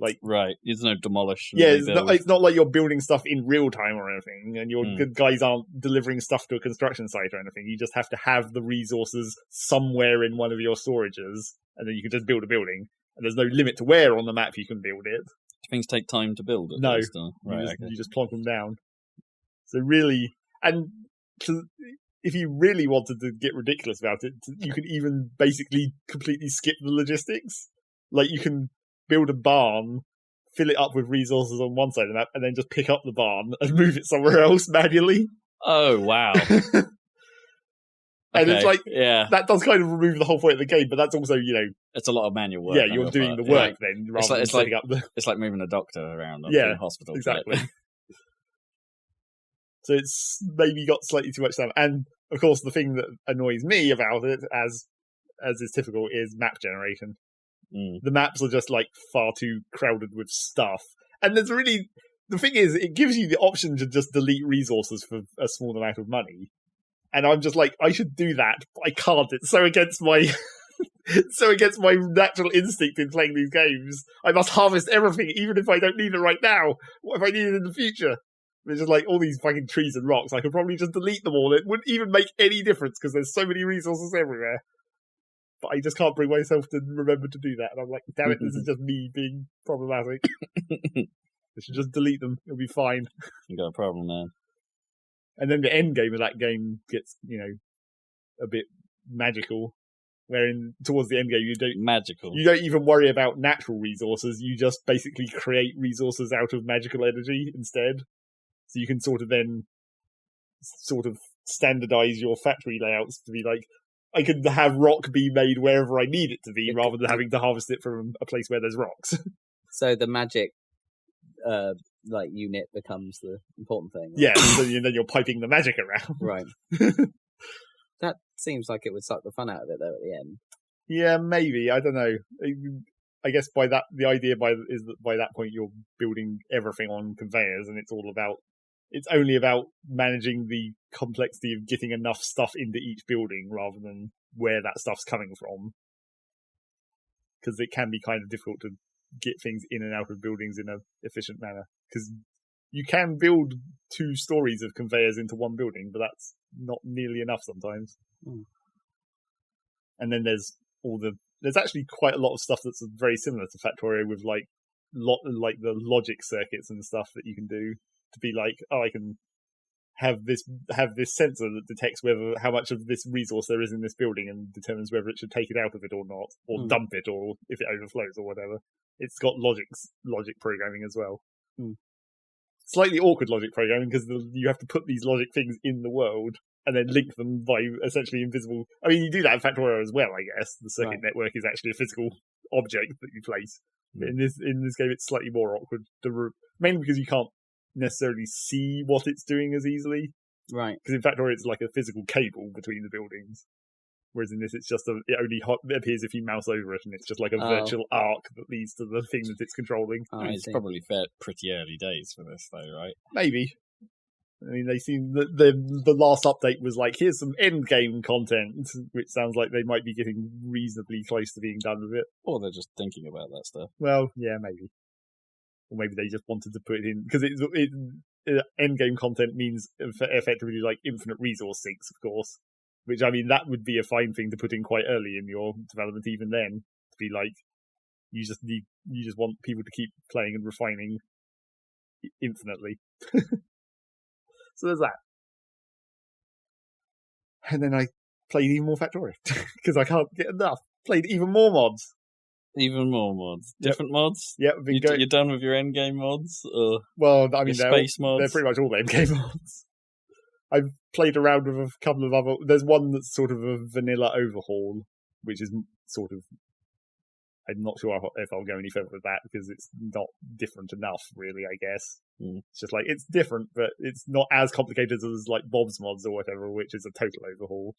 Like right, there's no demolish. Yeah, it's not like you're building stuff in real time or anything, and your guys aren't delivering stuff to a construction site or anything. You just have to have the resources somewhere in one of your storages, and then you can just build a building. And there's no limit to where on the map you can build it. Things take time to build. No, right, you just plonk them down. So really, and if you really wanted to get ridiculous about it, you can even basically completely skip the logistics. Like you can build a barn, fill it up with resources on one side of the map, and then just pick up the barn and move it somewhere else manually. Oh, wow. And it's like, that does kind of remove the whole point of the game, but that's also, it's a lot of manual work. Yeah, you're doing the work then, rather than setting up the... It's like moving a doctor around in hospital. Exactly. So it's maybe got slightly too much time. And, of course, the thing that annoys me about it, as is typical, is map generation. The maps are just, like, far too crowded with stuff. And there's really... The thing is, it gives you the option to just delete resources for a small amount of money. And I'm just like, I should do that, but I can't. It's so against my natural instinct in playing these games. I must harvest everything, even if I don't need it right now. What if I need it in the future? There's just like all these fucking trees and rocks. I could probably just delete them all. It wouldn't even make any difference because there's so many resources everywhere. But I just can't bring myself to remember to do that. And I'm like, damn it, this is just me being problematic. I should just delete them. It'll be fine. You got a problem, man. And then the end game of that game gets, a bit magical, wherein towards the end game you don't even worry about natural resources. You just basically create resources out of magical energy instead. So you can sort of standardize your factory layouts to be like, I can have rock be made wherever I need it to be, rather than having to harvest it from a place where there's rocks. So the magic unit becomes the important thing. Right? Yeah, so then you're piping the magic around. Right. That seems like it would suck the fun out of it, though, at the end. Yeah, maybe. I don't know. I guess the idea is that by that point you're building everything on conveyors, and it's only about managing the complexity of getting enough stuff into each building rather than where that stuff's coming from. Because it can be kind of difficult to get things in and out of buildings in an efficient manner. Because you can build 2 stories of conveyors into one building, but that's not nearly enough sometimes. Mm. And then there's actually quite a lot of stuff that's very similar to Factorio with like the logic circuits and stuff that you can do to be like, oh, I can have this sensor that detects how much of this resource there is in this building and determines whether it should take it out of it or not, or dump it, or if it overflows or whatever. It's got logic programming as well. Mm. Slightly awkward logic programming because you have to put these logic things in the world and then link them by essentially invisible. I mean, you do that in Factorio as well, I guess. The circuit network is actually a physical object that you place. But in this game, it's slightly more awkward, mainly because you can't necessarily see what it's doing as easily. Right. Because in Factorio, it's like a physical cable between the buildings. Whereas in this, it's just it only appears if you mouse over it, and it's just like a virtual arc that leads to the thing that it's controlling. It's probably pretty early days for this, though, right? Maybe. I mean, they seem the last update was like, here's some end game content, which sounds like they might be getting reasonably close to being done with it. Or they're just thinking about that stuff. Well, yeah, maybe. Or maybe they just wanted to put it in because end game content means effectively like infinite resource sinks, of course. Which, I mean, that would be a fine thing to put in quite early in your development, even then. To be like, you just want people to keep playing and refining infinitely. So there's that. And then I played even more Factorio because I can't get enough. Played even more mods. Even more mods. Different mods? Yeah, you're done with your endgame mods? Or well, I mean, space mods? They're pretty much all endgame mods. I've played around with a couple of other. There's one that's sort of a vanilla overhaul, which is sort of. I'm not sure if I'll go any further with that because it's not different enough, really. I guess It's just like it's different, but it's not as complicated as like Bob's mods or whatever, which is a total overhaul.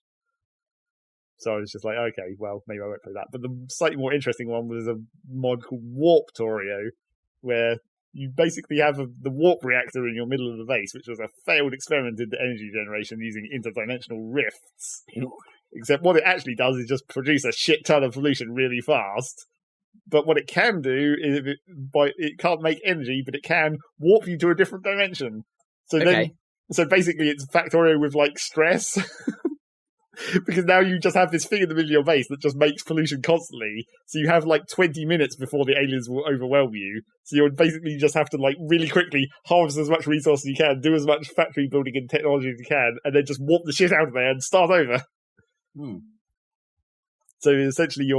So I was just like, okay, well, maybe I won't play that. But the slightly more interesting one was a mod called Warptorio, where you basically have the warp reactor in your middle of the base, which was a failed experiment into energy generation using interdimensional rifts. Except what it actually does is just produce a shit ton of pollution really fast. But what it can do is it can't make energy, but it can warp you to a different dimension. So basically it's Factorio with like stress. Because now you just have this thing in the middle of your base that just makes pollution constantly. So you have like 20 minutes before the aliens will overwhelm you. So you basically just have to like really quickly harvest as much resource as you can, do as much factory building and technology as you can, and then just warp the shit out of there and start over. So essentially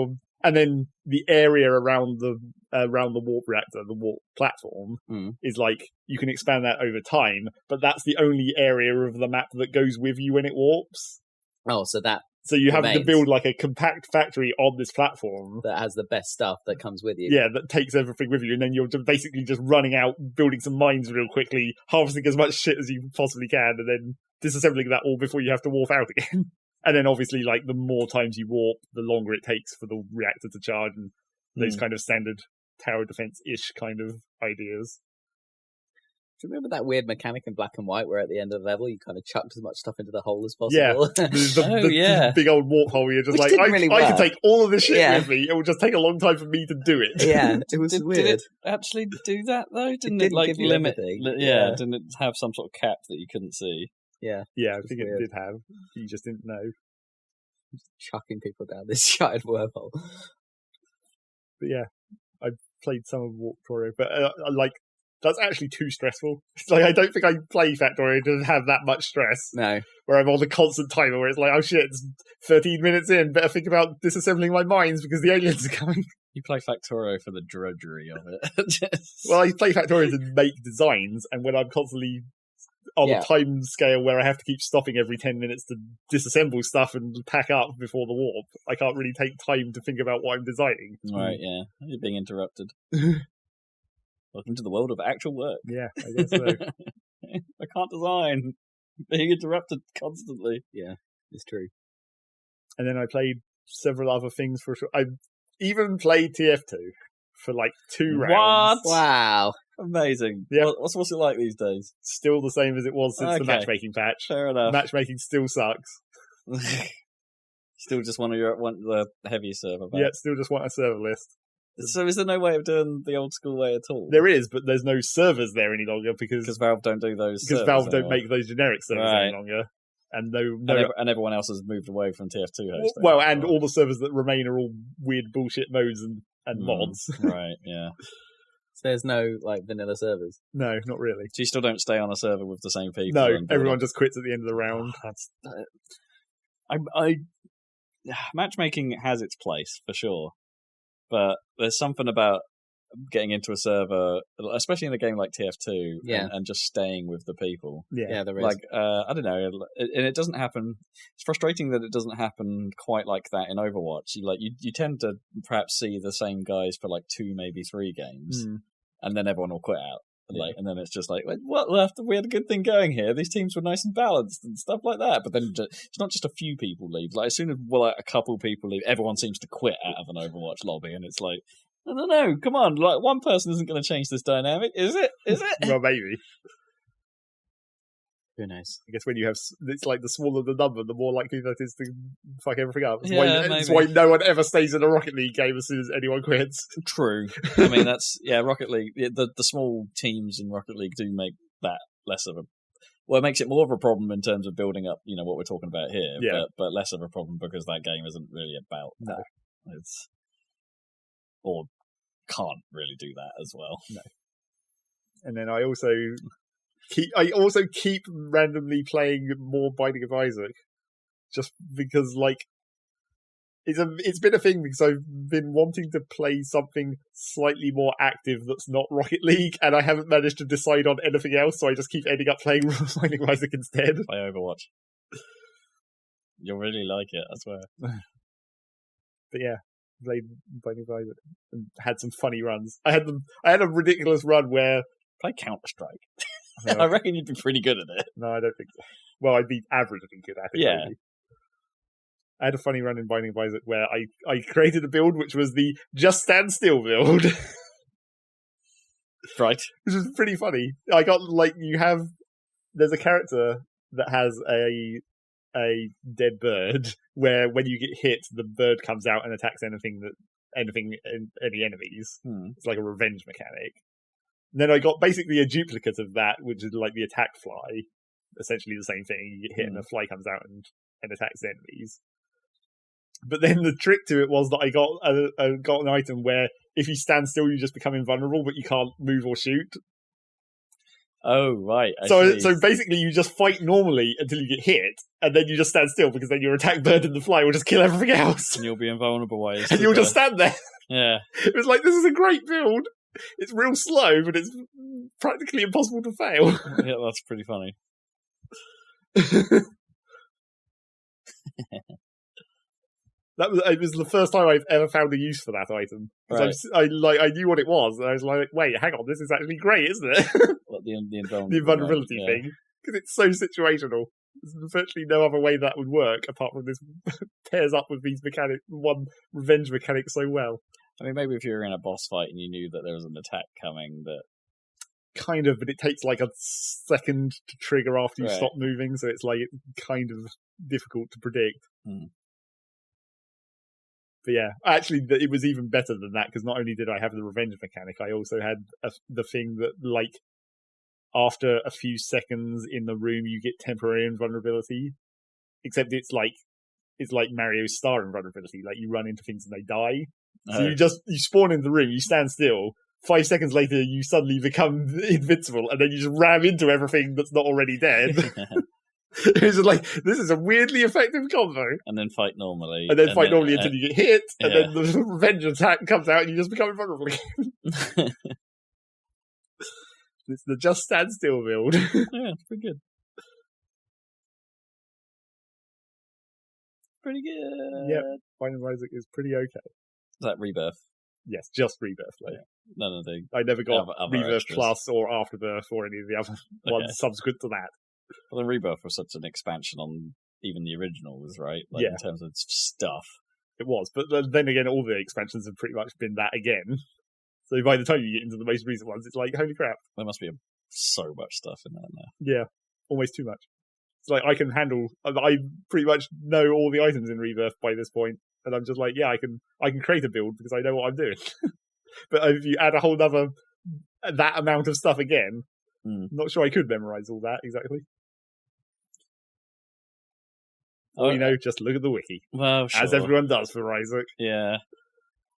and then the area around the warp reactor, the warp platform, is like, you can expand that over time, but that's the only area of the map that goes with you when it warps. Oh, so you have to build like a compact factory on this platform that has the best stuff that comes with you. Yeah, that takes everything with you, and then you're basically just running out, building some mines real quickly, harvesting as much shit as you possibly can, and then disassembling that all before you have to warp out again. And then obviously, like, the more times you warp, the longer it takes for the reactor to charge, and those kind of standard tower defense-ish kind of ideas. Do you remember that weird mechanic in Black and White where at the end of the level you kind of chucked as much stuff into the hole as possible? Yeah, the big old warp hole. You're just Which like, I can take all of this shit with me. It will just take a long time for me to do it. Yeah, it was weird. Did it actually do that though? Didn't it like limit? Didn't it have some sort of cap that you couldn't see? Yeah, I think it did have. You just didn't know. Just chucking people down this giant wormhole. But yeah, I played some of Warptorio, but like, that's actually too stressful. It's like, I don't think I play Factorio to have that much stress. No. Where I'm on the constant timer where it's like, oh shit, it's 13 minutes in, better think about disassembling my mines because the aliens are coming. You play Factorio for the drudgery of it. Well, I play Factorio to make designs, and when I'm constantly on a time scale where I have to keep stopping every 10 minutes to disassemble stuff and pack up before the warp, I can't really take time to think about what I'm designing. Right, yeah. You're being interrupted. Welcome to the world of actual work. Yeah, I guess so. I can't design. Being interrupted constantly. Yeah, it's true. And then I played several other things for sure. I even played TF2 for like 2 rounds. What? Wow. Amazing. Yeah. What's it like these days? Still the same as it was since the matchmaking patch. Fair enough. Matchmaking still sucks. Still just want the heavy server back. Yeah, still just want a server list. So is there no way of doing the old school way at all? There is, but there's no servers there any longer because Valve don't do those. Because Valve don't make those generic servers any longer. And and everyone else has moved away from TF2 hosting. Well, and all the servers that remain are all weird bullshit modes and mods. Right, yeah. So there's no like vanilla servers? No, not really. So you still don't stay on a server with the same people? No, everyone just quits at the end of the round. Matchmaking has its place, for sure. But there's something about getting into a server, especially in a game like TF2, and just staying with the people. Yeah, there is. Like, I don't know, and it doesn't happen. It's frustrating that it doesn't happen quite like that in Overwatch. You tend to perhaps see the same guys for like 2, maybe 3 games, and then everyone will quit out. And then it's just like, what left? We had a good thing going here. These teams were nice and balanced and stuff like that. But then it's not just a few people leave. Like as soon as a couple people leave, everyone seems to quit out of an Overwatch lobby, and it's like, no, come on! Like one person isn't going to change this dynamic, is it? Is it? Well, maybe. Who knows? I guess when you have, it's like the smaller the number, the more likely that is to fuck everything up. That's why no one ever stays in a Rocket League game as soon as anyone quits. True. I mean, Rocket League. The small teams in Rocket League do make that less of a. Well, it makes it more of a problem in terms of building up, what we're talking about here. Yeah. But less of a problem because that game isn't really about that. Or can't really do that as well. No. And then I also keep randomly playing more Binding of Isaac, just because it's been a thing because I've been wanting to play something slightly more active that's not Rocket League, and I haven't managed to decide on anything else, so I just keep ending up playing Binding of Isaac instead. Play Overwatch. You'll really like it, I swear. But yeah, played Binding of Isaac and had some funny runs. I had a ridiculous run where play Counter-Strike. I reckon you'd be pretty good at it. No, I don't think so. Well, I'd be averagely good at it. Yeah. Maybe. I had a funny run in Binding of Isaac where I created a build which was the just stand still build. Right. Which is pretty funny. I got, there's a character that has a dead bird where when you get hit, the bird comes out and attacks any enemies. It's like a revenge mechanic. Then I got basically a duplicate of that, which is like the attack fly. Essentially the same thing. You get hit and the fly comes out and attacks enemies. But then the trick to it was that I got an item where if you stand still, you just become invulnerable, but you can't move or shoot. Oh, right. So basically you just fight normally until you get hit, and then you just stand still because then your attack bird and the fly will just kill everything else. And you'll be invulnerable. And you'll just stand there. Yeah. It was like, this is a great build. It's real slow, but it's practically impossible to fail. Yeah, that's pretty funny. It was the first time I've ever found a use for that item. Right. I knew what it was, and I was like, wait, hang on, this is actually great, isn't it? What, the invulnerability thing. Because it's so situational. There's virtually no other way that would work apart from this pairs up with these one revenge mechanic so well. I mean, maybe if you were in a boss fight and you knew that there was an attack coming, that kind of, but it takes like a second to trigger after you stop moving, so it's kind of difficult to predict. But yeah, actually, it was even better than that, because not only did I have the revenge mechanic, I also had the thing that, after a few seconds in the room, you get temporary invulnerability. Except it's like Mario's star invulnerability. Like, you run into things and they die. So you spawn in the room, you stand still, 5 seconds later, you suddenly become invincible, and then you just ram into everything that's not already dead. It's just like, this is a weirdly effective combo. And then fight normally. And then fight normally until you get hit, and then the revenge attack comes out, and you just become invulnerable again. It's the just stand still build. Yeah, it's pretty good. Pretty good. Yep, Binding of Isaac is pretty okay. Is that Rebirth? Yes, just Rebirth. Like. Yeah. None of the... I never got other Rebirth extras. Plus or Afterbirth or any of the other ones subsequent to that. Well, the Rebirth was such an expansion on even the originals, right? Like, in terms of stuff. It was, but then again, all the expansions have pretty much been that again. So by the time you get into the most recent ones, it's like, holy crap. There must be so much stuff in there now. Yeah, almost too much. It's like, I pretty much know all the items in Rebirth by this point, and I'm just like, I can create a build because I know what I'm doing. But if you add a whole other, that amount of stuff again, not sure I could memorize all that exactly. Just look at the wiki. Well, sure. As everyone does for Isaac. Yeah.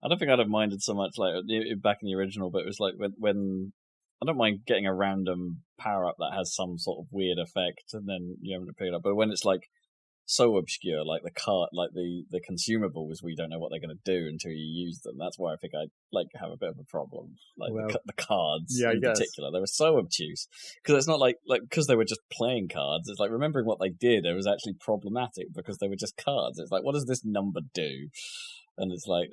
I don't think I'd have minded so much like back in the original, but it was like when I don't mind getting a random power up that has some sort of weird effect, and then you haven't to pick it up. But when it's like so obscure, like the consumables, we don't know what they're going to do until you use them. That's why I think I have a bit of a problem. Like the cards in particular, they were so obtuse because it's not like because they were just playing cards. It's like remembering what they did. It was actually problematic because they were just cards. It's like, what does this number do? And it's like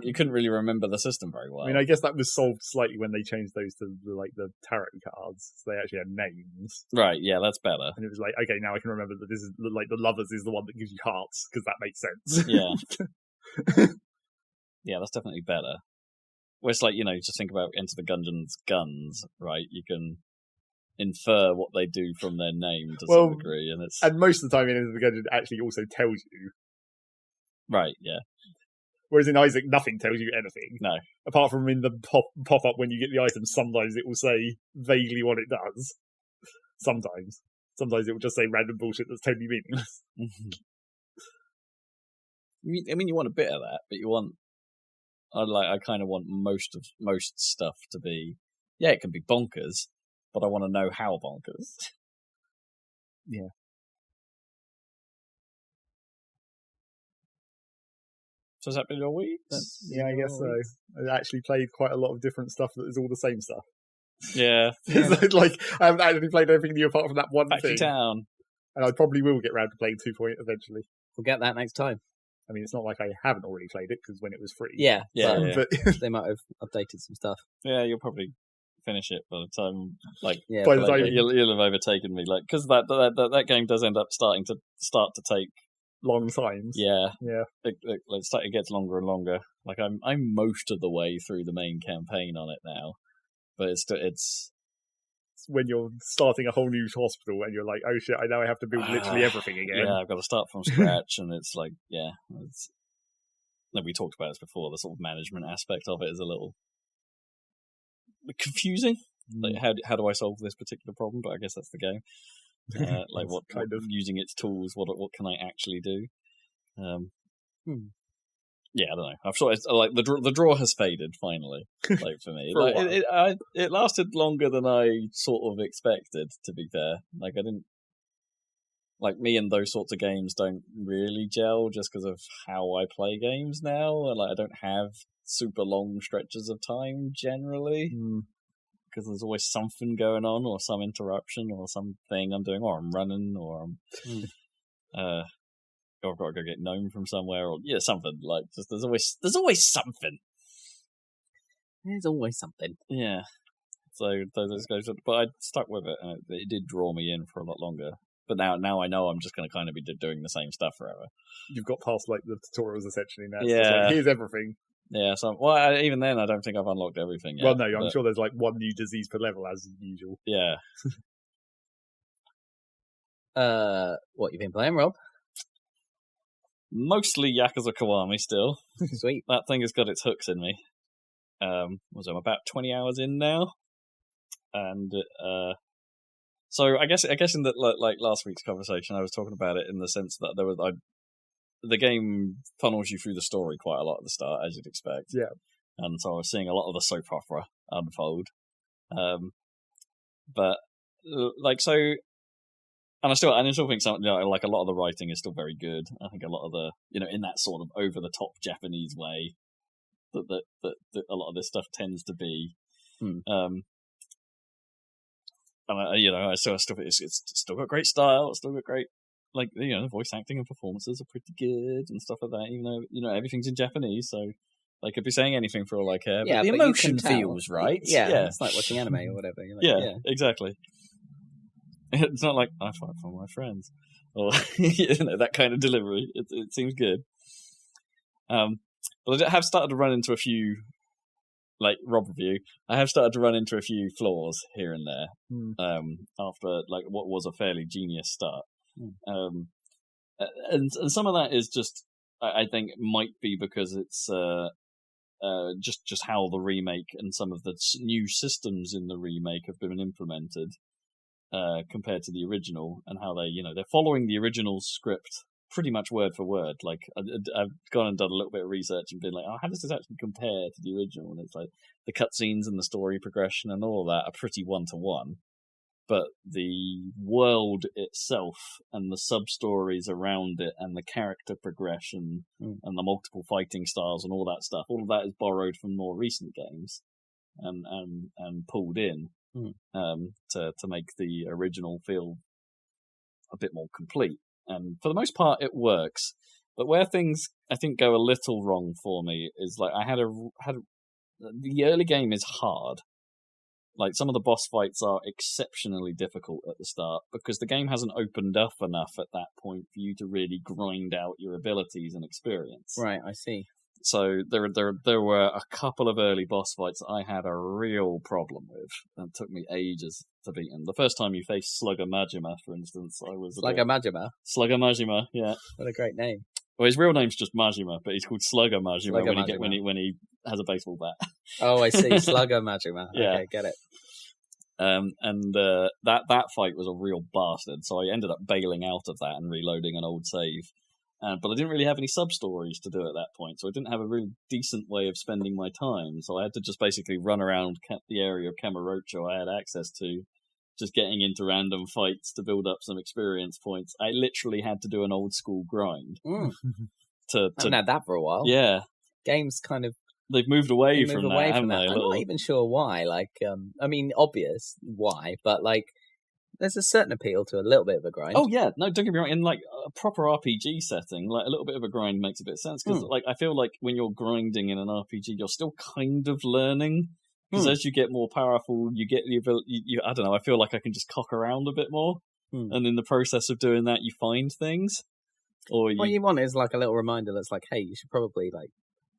you couldn't really remember the system very well. I mean, I guess that was solved slightly when they changed those to the tarot cards. So they actually had names. Right, yeah, that's better. And it was like, okay, now I can remember that this is like the lovers is the one that gives you hearts because that makes sense. Yeah. Yeah, that's definitely better. Where it's like, just think about Enter the Gungeon's guns, right? You can infer what they do from their name to some degree, and most of the time in Enter the Gungeon actually also tells you. Right, yeah. Whereas in Isaac, nothing tells you anything. No. Apart from in the pop-up when you get the item, sometimes it will say vaguely what it does. Sometimes. Sometimes it will just say random bullshit that's totally meaningless. I mean, you want a bit of that, but you want... I kind of want most stuff to be... Yeah, it can be bonkers, but I want to know how bonkers. Yeah. So has that been your week? Yeah, I guess so. I actually played quite a lot of different stuff that is all the same stuff. Yeah. I haven't actually played anything new apart from that one Factory thing. Town. And I probably will get round to playing 2 Point eventually. We'll get that next time. I mean, it's not like I haven't already played it, because when it was free. Yeah. But they might have updated some stuff. Yeah, you'll probably finish it by the time, by the time you'll have overtaken me, because that game does end up starting to take long times. Yeah. It gets longer and longer. Like I'm most of the way through the main campaign on it now, but it's when you're starting a whole new hospital and you're like, oh shit, I know I have to build literally everything again. Yeah, I've got to start from scratch, and it's like, we talked about this before. The sort of management aspect of it is a little confusing. Like, how do I solve this particular problem? But I guess that's the game. What kind of using its tools? What can I actually do? Yeah, I don't know. I've sort of the draw has faded finally. For me, it lasted longer than I sort of expected. To be fair, I didn't me and those sorts of games don't really gel just because of how I play games now. I don't have super long stretches of time generally. Because there's always something going on, or some interruption, or something I'm doing, or I'm running, or or I've got to go get gnome from somewhere, or something just there's always something. There's always something. Yeah. So those guys, but I stuck with it, and it did draw me in for a lot longer. But now I know I'm just going to kind of be doing the same stuff forever. You've got past the tutorials essentially now. Yeah. So here's everything. Yeah, even then, I don't think I've unlocked everything yet. Well, no, I'm sure there's one new disease per level, as usual. Yeah. What you been playing, Rob? Mostly Yakuza Kiwami still. Sweet. That thing has got its hooks in me. I'm about 20 hours in now, and so I guess in that last week's conversation, I was talking about it in the sense that the game funnels you through the story quite a lot at the start, as you'd expect. Yeah. And so I was seeing a lot of the soap opera unfold. But like so, and I still think something like a lot of the writing is still very good. I think a lot of the in that sort of over the top Japanese way that a lot of this stuff tends to be. And I still think it's still got great style. It's still got great, like the voice acting and performances are pretty good and stuff like that. Even though everything's in Japanese, so they could be saying anything for all I care. But the emotion feels right. Yeah, it's like watching anime or whatever. Yeah, exactly. It's not like I fight for my friends or that kind of delivery. It seems good. But I have started to run into a few. Like Rob review, I have started to run into a few flaws here and there after like what was a fairly genius start, and some of that is just I think might be because it's just how the remake and some of the new systems in the remake have been implemented compared to the original, and how they're following the original script pretty much word for word. Like I've gone and done a little bit of research and been like, how does this actually compare to the original? And it's like the cutscenes and the story progression and all of that are pretty one-to-one, but the world itself and the sub-stories around it and the character progression and the multiple fighting styles and all that stuff, all of that is borrowed from more recent games and pulled in to make the original feel a bit more complete. And for the most part, it works. But where things I think go a little wrong for me is like I had the early game is hard. Like some of the boss fights are exceptionally difficult at the start because the game hasn't opened up enough at that point for you to really grind out your abilities and experience. Right, I see. So there were a couple of early boss fights that I had a real problem with, and it took me ages to beat them. The first time you faced Slugger Majima, for instance, I was Slugger Majima, yeah. What a great name. Well, his real name's just Majima, but he's called Slugger Majima when he has a baseball bat. Oh, I see, Slugger Majima. Yeah. Okay, get it. That fight was a real bastard, so I ended up bailing out of that and reloading an old save. But I didn't really have any sub-stories to do at that point, so I didn't have a really decent way of spending my time. So I had to just basically run around the area of Kamurocho I had access to, just getting into random fights to build up some experience points. I literally had to do an old-school grind. I haven't had that for a while. Yeah. Games kind of... They've moved away from that, haven't they? I'm not even sure why. Like, I mean, obvious why, but like... There's a certain appeal to a little bit of a grind. Oh yeah, no, don't get me wrong. In like a proper RPG setting, like a little bit of a grind makes a bit of sense because, like, I feel like when you're grinding in an RPG, you're still kind of learning because as you get more powerful, you get the ability. I don't know. I feel like I can just cock around a bit more, and in the process of doing that, you find things. Or what you want is like a little reminder that's like, hey, you should probably like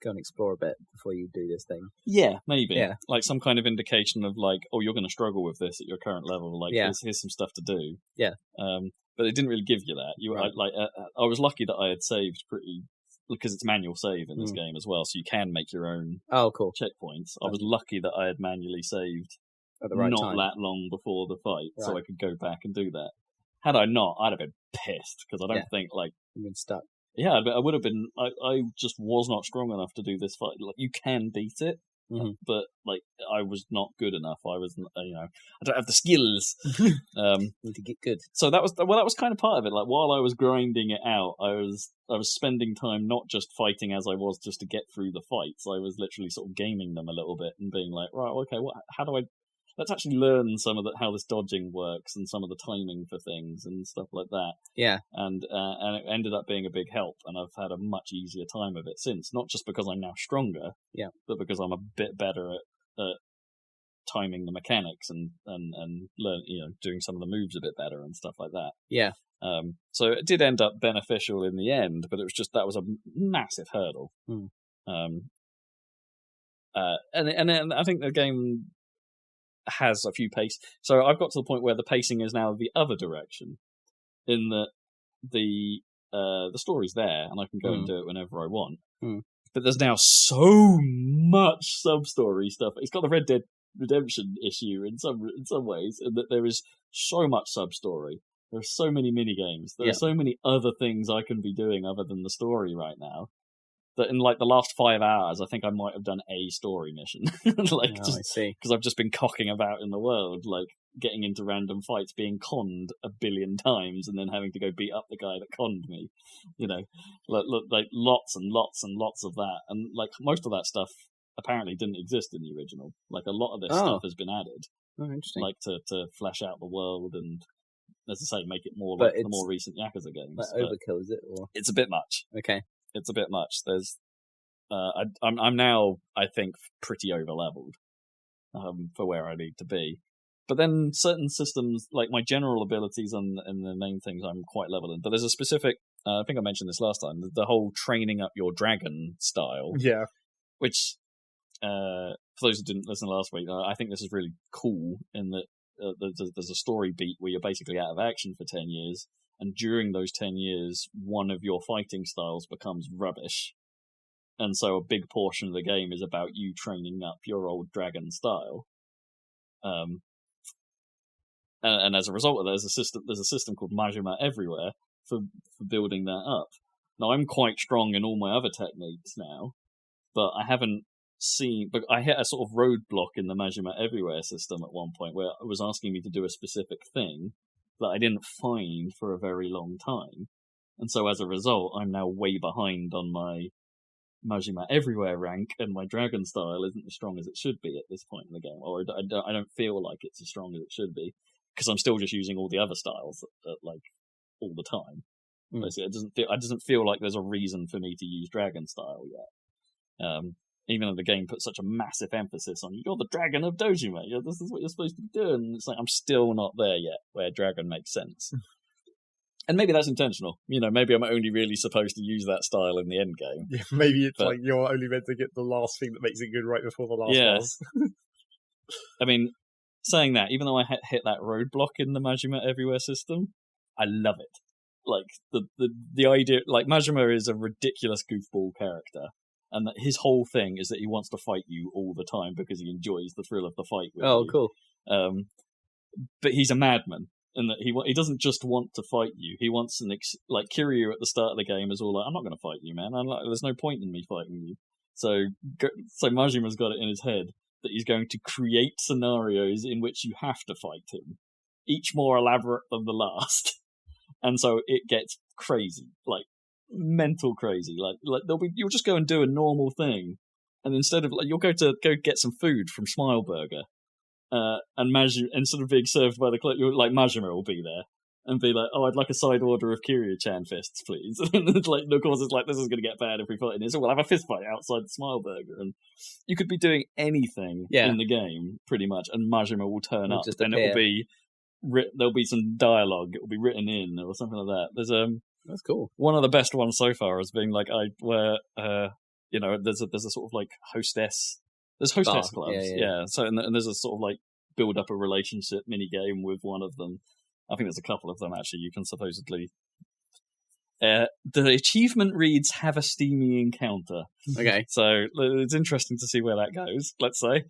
go and explore a bit before you do this thing. Yeah, maybe. Yeah. Like some kind of indication of like, oh, you're going to struggle with this at your current level. Like, here's some stuff to do. Yeah. But it didn't really give you that. I was lucky that I had saved because it's manual save in this game as well, so you can make your own checkpoints. I was lucky that I had manually saved at the right time. Not that long before the fight, so I could go back and do that. Had I not, I'd have been pissed because I don't think like you've been stuck. Yeah, I would have been. I just was not strong enough to do this fight. Like you can beat it, but like I was not good enough. I was, I don't have the skills. Need to get good. So that was kind of part of it. Like while I was grinding it out, I was spending time not just fighting as I was just to get through the fights. I was literally sort of gaming them a little bit and being like, right, okay, how do I? Let's actually learn some of how this dodging works and some of the timing for things and stuff like that. Yeah. And it ended up being a big help, and I've had a much easier time of it since. Not just because I'm now stronger, but because I'm a bit better at timing the mechanics and learn, doing some of the moves a bit better and stuff like that. Yeah. So it did end up beneficial in the end, but it was just that was a massive hurdle. And I think the game has a few pace. So I've got to the point where the pacing is now the other direction, in that the story's there and I can go and do it whenever I want. But there's now so much sub-story stuff. It's got the Red Dead Redemption issue in some ways, in that there is so much sub-story. There are so many mini games. There are so many other things I can be doing other than the story right now. that in like the last 5 hours, I think I might have done a story mission. Like, I see. Because I've just been cocking about in the world, like getting into random fights, being conned a billion times, and then having to go beat up the guy that conned me. You know, like lots and lots and lots of that, and like most of that stuff apparently didn't exist in the original. Like a lot of this stuff has been added. Oh, interesting. Like to flesh out the world and, as I say, make it more like the more recent Yakuza games. Like overkill, is it? Or? It's a bit much. Okay. It's a bit much. There's, I'm now, I think, pretty over leveled for where I need to be. But then certain systems, like my general abilities and the main things, I'm quite leveled in. But there's a specific, I think I mentioned this last time, the whole training up your dragon style. Yeah. Which, for those who didn't listen last week, I think this is really cool in that there's a story beat where you're basically out of action for 10 years, and during those 10 years, one of your fighting styles becomes rubbish. And so a big portion of the game is about you training up your old dragon style. And as a result of that, there's a system called Majima Everywhere for building that up. Now, I'm quite strong in all my other techniques now, but I haven't but I hit a sort of roadblock in the Majima Everywhere system at one point where it was asking me to do a specific thing that I didn't find for a very long time. And so as a result, I'm now way behind on my Majima Everywhere rank, and my dragon style isn't as strong as it should be at this point in the game, or I don't feel like it's as strong as it should be, because I'm still just using all the other styles like all the time. Basically, it doesn't feel like there's a reason for me to use dragon style yet. Even though the game puts such a massive emphasis on you're the dragon of Dojima, this is what you're supposed to be doing. It's like I'm still not there yet where dragon makes sense. And maybe that's intentional. Maybe I'm only really supposed to use that style in the end game. Yeah, maybe it's like you're only meant to get the last thing that makes it good right before the last boss. I mean, saying that, even though I hit that roadblock in the Majima Everywhere system, I love it. Like the idea, like Majima is a ridiculous goofball character, and that his whole thing is that he wants to fight you all the time because he enjoys the thrill of the fight with you. Cool. But he's a madman, in that he doesn't just want to fight you. He wants like Kiryu at the start of the game is all like, I'm not going to fight you, man. There's no point in me fighting you. So Majima's got it in his head that he's going to create scenarios in which you have to fight him, each more elaborate than the last. And so it gets crazy, like mental crazy. Like you'll just go and do a normal thing, and instead of you'll go get some food from Smile Burger, and Majima, instead of being served by the clerk, Majima will be there and be like, "Oh, I'd like a side order of Kiryu-chan fists, please." And it's like, of course, it's like this is going to get bad if we fight in here, so we'll have a fist fight outside the Smile Burger, and you could be doing anything in the game pretty much, and Majima will turn up, and it will be. There'll be some dialogue. It will be written in or something like that. There's that's cool. One of the best ones so far has been like there's a sort of like hostess. There's hostess clubs, yeah. So and there's a sort of like build up a relationship mini game with one of them. I think there's a couple of them actually. You can supposedly. The achievement reads "Have a steamy encounter." Okay, so it's interesting to see where that goes. Let's say.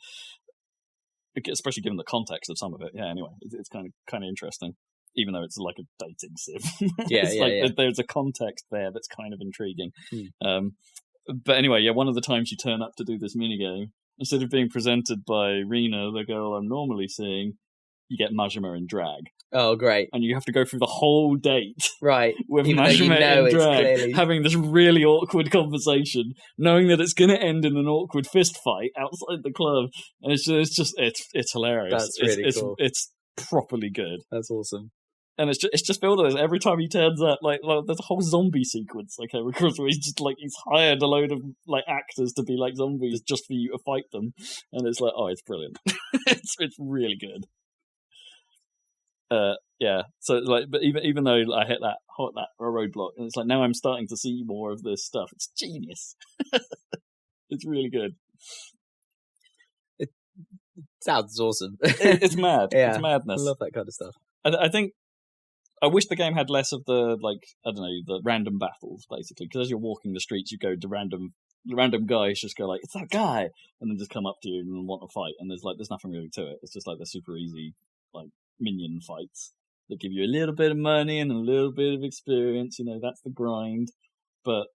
Especially given the context of some of it, anyway, it's kind of interesting, even though it's like a dating sim. There's a context there that's kind of intriguing. But anyway, one of the times you turn up to do this minigame, instead of being presented by Rina, the girl I'm normally seeing, you get Majima in drag. Oh, great. And you have to go through the whole date with Even Majima in drag, clearly... having this really awkward conversation, knowing that it's going to end in an awkward fist fight outside the club. And it's hilarious. That's really cool. It's properly good. That's awesome. And it's just filled with this. Every time he turns up, like there's a whole zombie sequence I came across where he's hired a load of like actors to be like zombies just for you to fight them, and it's like, oh, it's brilliant. it's really good. So like, but even though I hit that roadblock, and it's like now I'm starting to see more of this stuff. It's genius. It's really good. It sounds awesome. It's mad. It's madness. I love that kind of stuff. I think I wish the game had less of the the random battles basically, because as you're walking the streets, you go to random guys just go like, it's that guy, and then just come up to you and want to fight, and there's nothing really to it. It's just like the super easy like minion fights that give you a little bit of money and a little bit of experience. That's the grind. But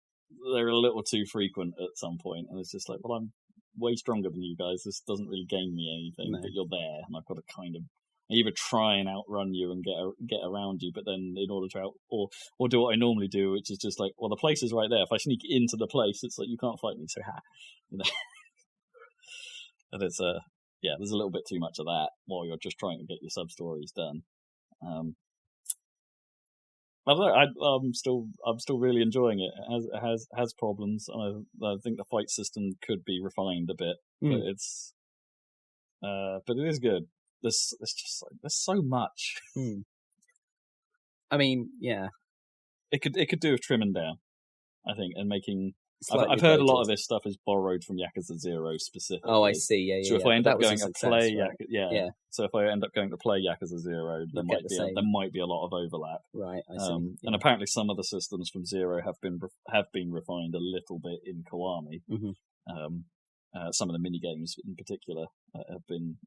they're a little too frequent at some point, and it's just like, well, I'm way stronger than you guys. This doesn't really gain me anything, but you're there, and I've got to kind of either try and outrun you and get around you, but then in order to or do what I normally do, which is just like, well, the place is right there. If I sneak into the place, it's like you can't fight me, so you know. And it's there's a little bit too much of that while you're just trying to get your sub stories done. I don't know, I'm still really enjoying it. It has problems. I think the fight system could be refined a bit, but it is good. There's so much. I mean, yeah, it could do with trimming down, I think, and making. I've heard a lot of this stuff is borrowed from Yakuza 0 specifically. Oh, I see. Yeah. So if I end up going to play, right? So if I end up going to play Yakuza 0, there might be a lot of overlap. Right. I see. And apparently, some of the systems from 0 have been refined a little bit in Kiwami. Mm-hmm. Some of the mini games, in particular, have been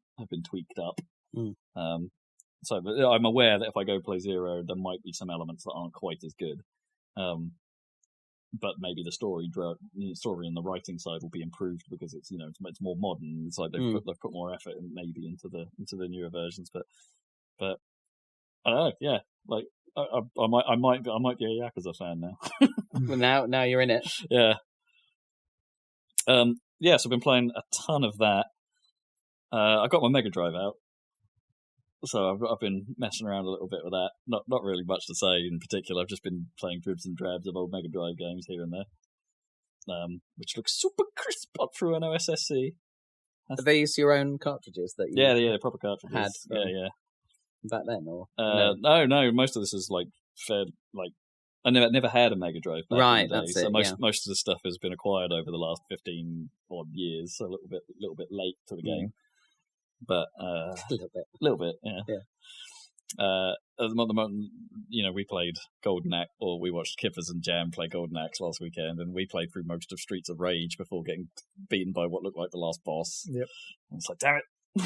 tweaked up. So I'm aware that if I go play 0, there might be some elements that aren't quite as good. But maybe the story and the writing side will be improved because it's it's more modern. It's like they've put more effort maybe into the newer versions. But I don't know. Yeah, like I might be a Yakuza fan now. Well, now you're in it. Yeah. So I've been playing a ton of that. I got my Mega Drive out. So I've been messing around a little bit with that. Not really much to say in particular. I've just been playing dribs and drabs of old Mega Drive games here and there, which looks super crisp up through an OSSC. Are these your own cartridges that you? Yeah, proper cartridges. Had yeah. Back then, or no. Most of this is like I never had a Mega Drive back right, in the day, that's so it. Most of the stuff has been acquired over the last 15 odd years, so a little bit late to the game. But a little bit, yeah. At the moment, we played Golden Axe, or we watched Kippers and Jam play Golden Axe last weekend, and we played through most of Streets of Rage before getting beaten by what looked like the last boss. Yep. And it's like, damn it,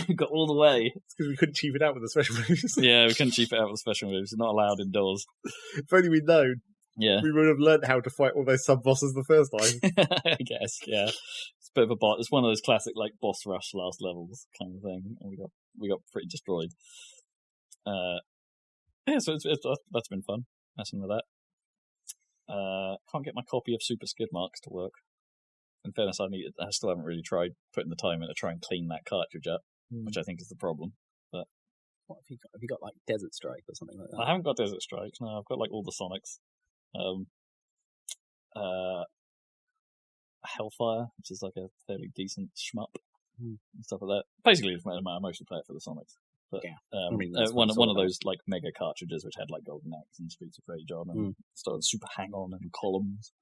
we got all the way. It's because we couldn't cheap it out with the special moves. Yeah, we couldn't cheap it out with the special moves. They're not allowed indoors. If only we'd known. Yeah. We would have learned how to fight all those sub-bosses the first time. I guess, yeah. It's a bit of a bot. It's one of those classic, like, boss rush last levels kind of thing. And we got pretty destroyed. So that's been fun, messing with that. Can't get my copy of Super Skid Marks to work. In fairness, I still haven't really tried putting the time in to try and clean that cartridge up, which I think is the problem. But what have you got? Have you got, like, Desert Strike or something like that? I haven't got Desert Strike. No, I've got, like, all the Sonics. Hellfire, which is like a fairly decent shmup and stuff like that. Basically, I mostly play it for the Sonics. But one of those like mega cartridges which had like Golden Axe and Streets of Rage on, and started Super Hang On and Columns,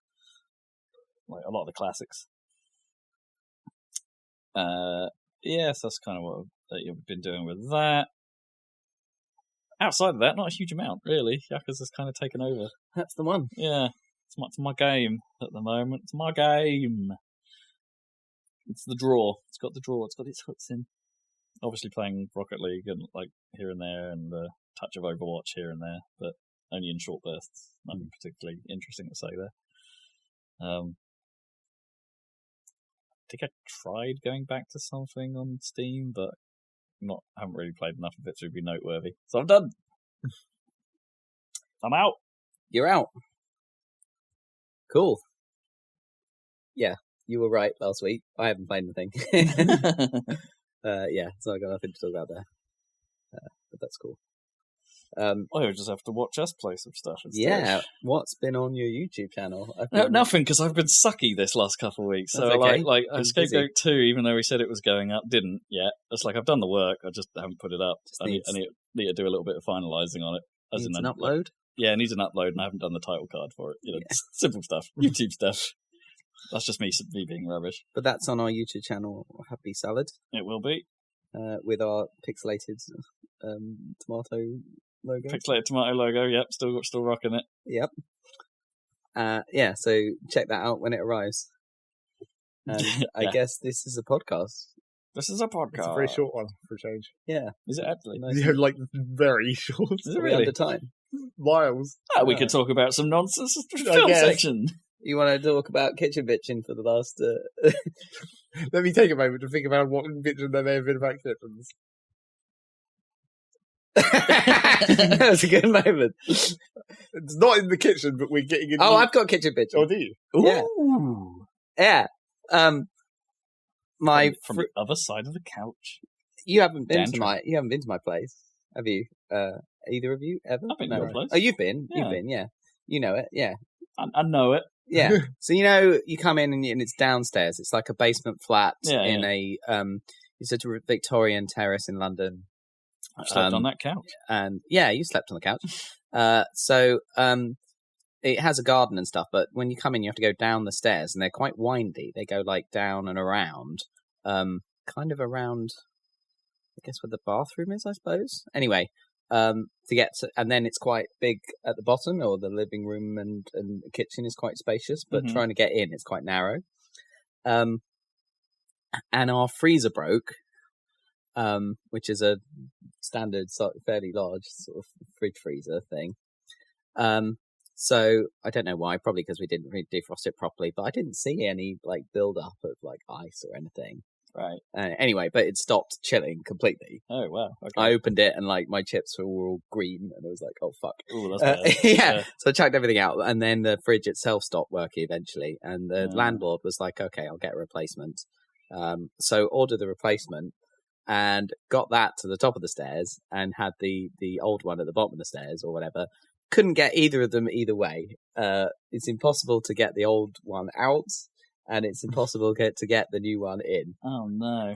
like a lot of the classics. So that's kind of what you've been doing with that. Outside of that, not a huge amount, really. Yakuza's kind of taken over. That's the one. Yeah, it's my game at the moment. It's my game. It's the draw. It's got the draw. It's got its hooks in. Obviously playing Rocket League and like here and there, and a touch of Overwatch here and there, but only in short bursts. Nothing particularly interesting to say there. I think I tried going back to something on Steam, but haven't really played enough of it to be noteworthy. So I'm done. I'm out. You're out. Cool. Yeah, you were right last week. I haven't played anything. So I got nothing to talk about there. But that's cool. I just have to watch us play some stuff instead. Yeah, what's been on your YouTube channel? Nothing, because I've been sucky this last couple of weeks. So okay. like Scapegoat 2, even though we said it was going up, didn't yet. It's like I've done the work, I just haven't put it up. I need to do a little bit of finalising on it. Needs an upload? Yeah, it needs an upload, and I haven't done the title card for it. Simple stuff, YouTube stuff. That's just me being rubbish. But that's on our YouTube channel, Happy Salad. It will be. With our pixelated tomato logo. Pixelated tomato logo, yep, still rocking it. Yep. So check that out when it arrives. And I guess this is a podcast. This is a podcast. It's a very short one for a change. Yeah. Is it actually? Nice. Like, very short. Is it really? Under time. Miles. We could talk about some nonsense film section. You want to talk about kitchen bitching for the last... Let me take a moment to think about what bitching there may have been about kitchens. That was a good moment. It's not in the kitchen, but we're getting into... Oh, I've got kitchen bitching. Oh, do you? Ooh. Yeah. From the other side of the couch. You haven't been to my place, have you? Either of you ever? I've been to your place. Oh, you've been. Yeah. You've been. Yeah. You know it. Yeah. I know it. Yeah. So you come in and it's downstairs. It's like a basement flat in a it's a Victorian terrace in London. I've slept on that couch. And yeah, you slept on the couch. It has a garden and stuff, but when you come in, you have to go down the stairs, and they're quite windy. They go like down and around, kind of around, I guess, where the bathroom is, I suppose. Anyway, to get to, and then it's quite big at the bottom, or the living room and the kitchen is quite spacious, but trying to get in, it's quite narrow. And our freezer broke, which is a standard, fairly large sort of fridge freezer thing. So I don't know why, probably because we didn't really defrost it properly, but I didn't see any like build up of like ice or anything. Right. Anyway, but it stopped chilling completely. Oh, wow. Okay. I opened it and like my chips were all green and I was like, oh fuck. Ooh, that's bad. Yeah. So I chucked everything out and then the fridge itself stopped working eventually. And the landlord was like, okay, I'll get a replacement. So ordered the replacement and got that to the top of the stairs and had the old one at the bottom of the stairs or whatever. Couldn't get either of them either way. It's impossible to get the old one out, and it's impossible to get the new one in. Oh no!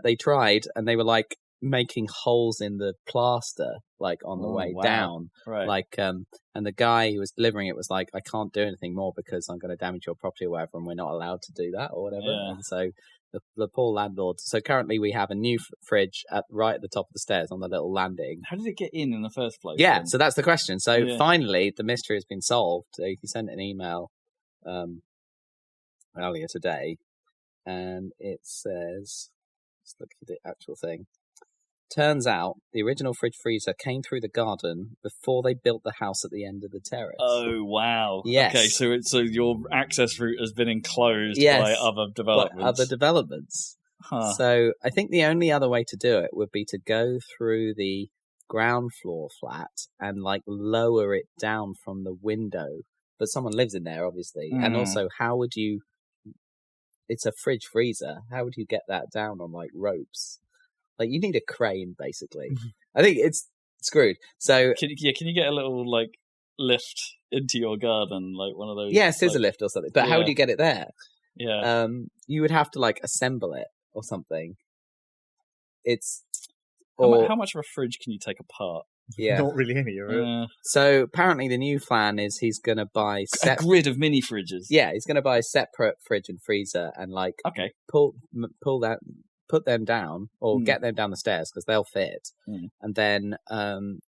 They tried, and they were like making holes in the plaster, like on the way down. Right. Like, and the guy who was delivering it was like, "I can't do anything more because I'm going to damage your property or whatever, and we're not allowed to do that or whatever." Yeah. And so the poor landlord. So currently we have a new fridge right at the top of the stairs on the little landing. How did it get in the first place? Yeah, then? so that's the question. So finally the mystery has been solved. He sent an email earlier today and it says, let's look at the actual thing. Turns out the original fridge freezer came through the garden before they built the house at the end of the terrace. Oh, wow. Yes. Okay, so your access route has been enclosed by other developments. Huh. So I think the only other way to do it would be to go through the ground floor flat and like lower it down from the window. But someone lives in there, obviously. And also, how would you... It's a fridge freezer. How would you get that down on like ropes? Like, you need a crane, basically. I think it's screwed. So can you get a little like lift into your garden, like one of those? Yeah, scissor lift or something. But how would you get it there? Yeah. You would have to like assemble it or something. It's how much of a fridge can you take apart? Yeah, not really any of it. So apparently the new plan is he's going to buy a grid of mini fridges. Yeah, he's going to buy a separate fridge and freezer and like pull that. Put them down or get them down the stairs because they'll fit, and then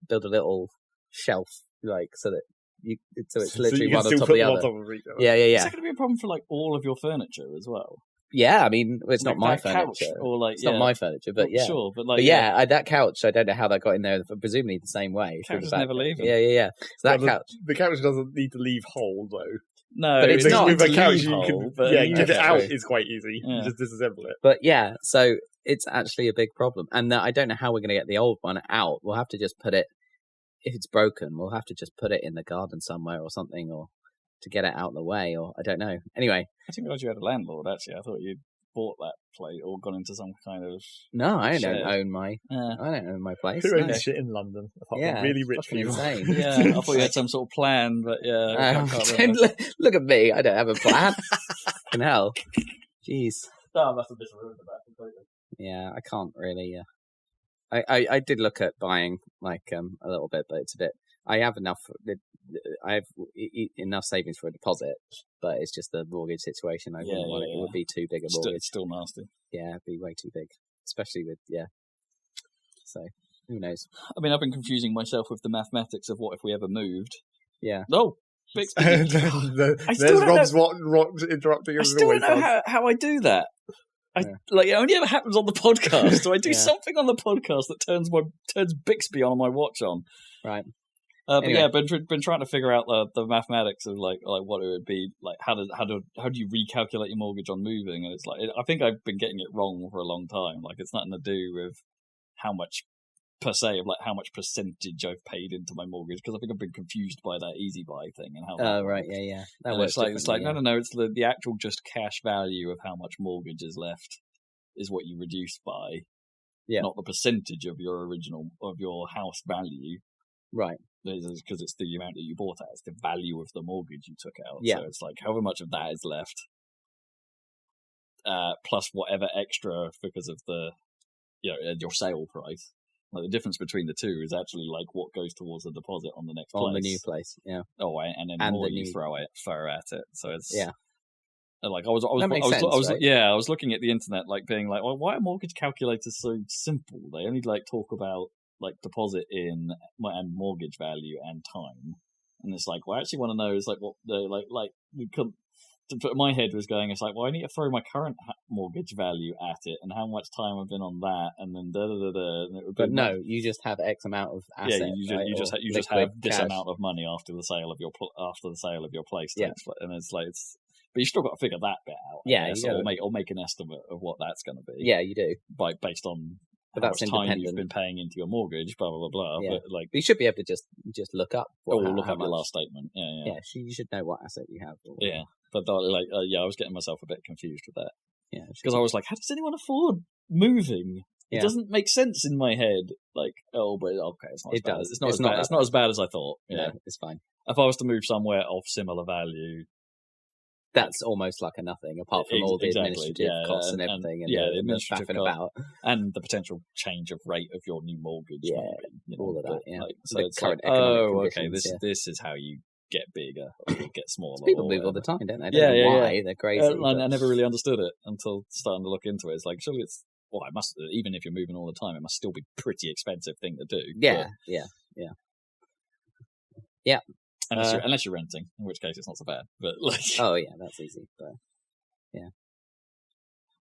build a little shelf like so it's literally one on top of the other. Yeah. Is that going to be a problem for like all of your furniture as well? Yeah, I mean it's not my furniture, couch or like it's not my furniture, but yeah, sure, but that couch I don't know how that got in there. Presumably the same way. Couches never leave. Yeah. So the couch doesn't need to leave whole though. No, but it's not with a couch. Get it out true. is quite easy. Yeah. You just disassemble it. But yeah, so it's actually a big problem, and I don't know how we're going to get the old one out. We'll have to just put it. If it's broken, we'll have to just put it in the garden somewhere or something, or to get it out of the way, or I don't know. Anyway, I didn't realize you had a landlord. Actually, I thought you'd bought that place or gone into some kind of. No, I don't own my. I don't own my place. Who owns shit in London? Really rich people. Insane. Yeah, I thought you had some sort of plan, but look at me. I don't have a plan. Fucking hell. Jeez. No, I must have misremembered that completely. Yeah, I can't really. I did look at buying like a little bit, but it's a bit. I have enough savings for a deposit, but it's just the mortgage situation. I wouldn't want it. It would be too big a mortgage. It's still nasty. Yeah, it'd be way too big, especially with So who knows? I mean, I've been confusing myself with the mathematics of what if we ever moved. Yeah. No. There's Rob's interrupting us. I still don't know how I do that. It only ever happens on the podcast. So I do something on the podcast that turns Bixby on my watch on. Right. But yeah, been trying to figure out the mathematics of like what it would be like. How do you recalculate your mortgage on moving? And it's like I think I've been getting it wrong for a long time. Like it's nothing to do with how much per se of like how much percentage I've paid into my mortgage, because I think I've been confused by that easy buy thing and how. Oh right, yeah. That works. It's like no. It's the actual just cash value of how much mortgage is left is what you reduce by, not the percentage of your house value. Right. Because it's the amount that you bought at. It's the value of the mortgage you took out. Yeah. So it's like however much of that is left, plus whatever extra because of the, your sale price. Like the difference between the two is actually like what goes towards the deposit on the next place. On the new place, yeah. Oh, and then more you throw at it. So it's Like I was looking at the internet, like being like, well, why are mortgage calculators so simple? They only like talk about like deposit in and mortgage value and time, and it's like, well, I actually want to know is like what the like we couldn't. But my head was going, it's like, well, I need to throw my current mortgage value at it and how much time I've been on that, and then But no, you just have X amount of assets. Yeah, you just have this amount of money after the sale of your place. Yeah, and it's like but you still got to figure that bit out. Yeah, or make an estimate of what that's going to be. Yeah, you do. Based on but how that's much time you've been paying into your mortgage, blah blah blah. Yeah. But like you should be able to just look up. Look up your last statement. Yeah. You should know what asset you have. Yeah, but I was getting myself a bit confused with that. Yeah, because I was like, how does anyone afford moving? It doesn't make sense in my head. Like, but okay, it's not. It does. It's not as bad as I thought. No, it's fine. If I was to move somewhere of similar value, that's almost like a nothing, apart from all the administrative costs and everything, and the faffing about, and the potential change of rate of your new mortgage. All of that. So it's current economic conditions. This is how you get bigger or get smaller. People move all the time, don't they? Don't know why they're crazy. I never really understood it until starting to look into it. It's like, surely it's it must, even if you're moving all the time, it must still be a pretty expensive thing to do. Yeah. Unless you're renting, in which case it's not so bad. But like, oh yeah, that's easy. But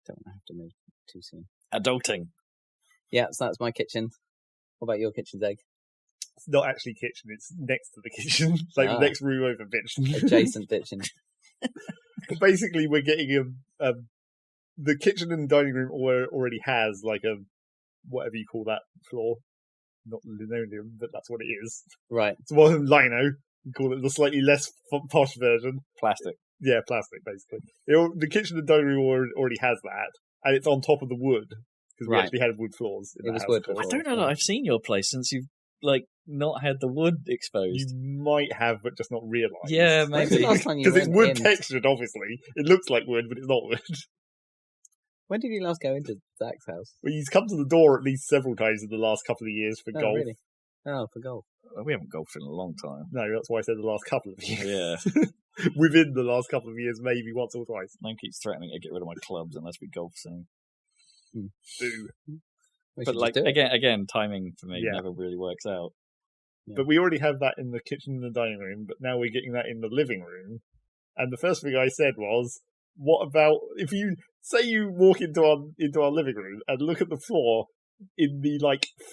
don't have to move too soon. Adulting. Yeah, so that's my kitchen. What about your kitchen, Zeg? It's not actually kitchen; it's next to the kitchen, like the next room over kitchen, adjacent kitchen. Basically, we're getting the kitchen and dining room already has like a whatever you call that floor, not linoleum, but that's what it is. Right. It's more than lino. You call it the slightly less posh version. Plastic. Yeah, plastic, basically. The kitchen and dining room already has that, and it's on top of the wood, because we actually had wood floors. It was wood. I don't know that I've seen your place since you've, not had the wood exposed. You might have, but just not realised. Yeah, maybe. Because it's wood textured, obviously. It looks like wood, but it's not wood. When did you last go into Zach's house? Well, he's come to the door at least several times in the last couple of years for golf. Really? Oh, for golf. We haven't golfed in a long time. No, that's why I said the last couple of years. Yeah. Within the last couple of years, maybe once or twice. Man keeps threatening to get rid of my clubs unless we golf soon. Do. But again, timing for me never really works out. Yeah. But we already have that in the kitchen and the dining room, but now we're getting that in the living room. And the first thing I said was, what about if you say you walk into our living room and look at the floor in the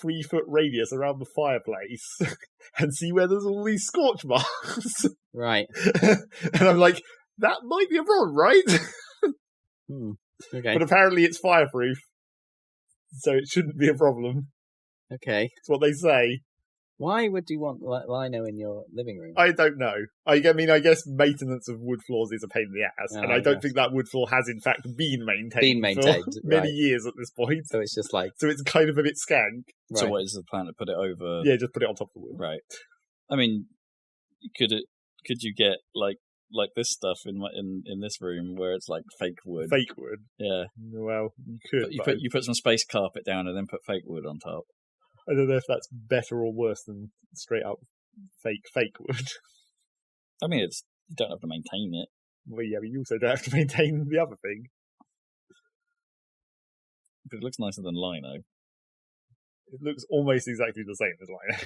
3-foot radius around the fireplace and see where there's all these scorch marks? Right. And I'm like, that might be a problem, right? Okay. But apparently it's fireproof, so it shouldn't be a problem. Okay. That's what they say. Why would you want lino in your living room? I don't know. I guess maintenance of wood floors is a pain in the ass, and I don't think that wood floor has, in fact, been maintained for many years at this point. So it's just so it's kind of a bit skank. Right. So what is the plan to put it over? Yeah, just put it on top of the wood. Right. I mean, could you get like this stuff in this room where it's like fake wood? Fake wood. Yeah. Well, you could. You put some space carpet down and then put fake wood on top. I don't know if that's better or worse than straight up fake wood. I mean, you don't have to maintain it. Well, yeah, but you also don't have to maintain the other thing. But it looks nicer than lino. It looks almost exactly the same as lino.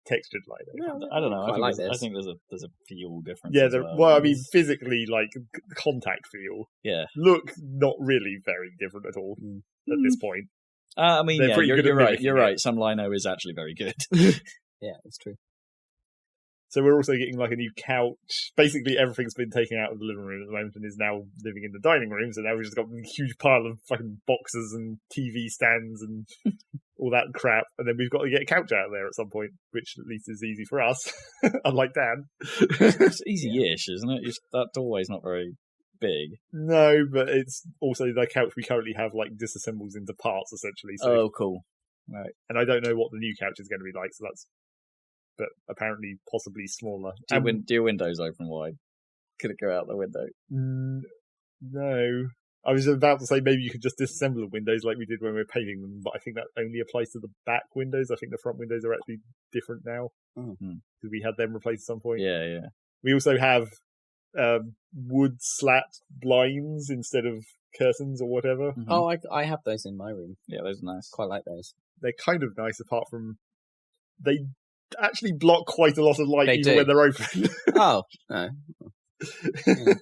Textured lino. I don't know. I think there's a feel difference. Yeah, I mean, physically, contact feel. Yeah. Look not really very different at all at this point. I mean, you're right. You're right. Some lino is actually very good. Yeah, it's true. So we're also getting like a new couch. Basically, everything's been taken out of the living room at the moment and is now living in the dining room. So now we've just got a huge pile of fucking boxes and TV stands and all that crap. And then we've got to get a couch out of there at some point, which at least is easy for us, unlike Dan. It's easy-ish, isn't it? That doorway's not very big. No, but it's also the couch we currently have like disassembles into parts essentially. So, oh, cool. Right. And I don't know what the new couch is going to be like, so that's. But apparently, possibly smaller. Do your windows open wide? Could it go out the window? No. I was about to say maybe you could just disassemble the windows like we did when we were painting them, but I think that only applies to the back windows. I think the front windows are actually different now. Because we had them replaced at some point. Yeah. We also have wood slat blinds instead of curtains or whatever. Mm-hmm. Oh, I have those in my room. Yeah, those are nice. Quite like those. They're kind of nice apart from... They actually block quite a lot of light even when they're open. Oh, no. Yeah.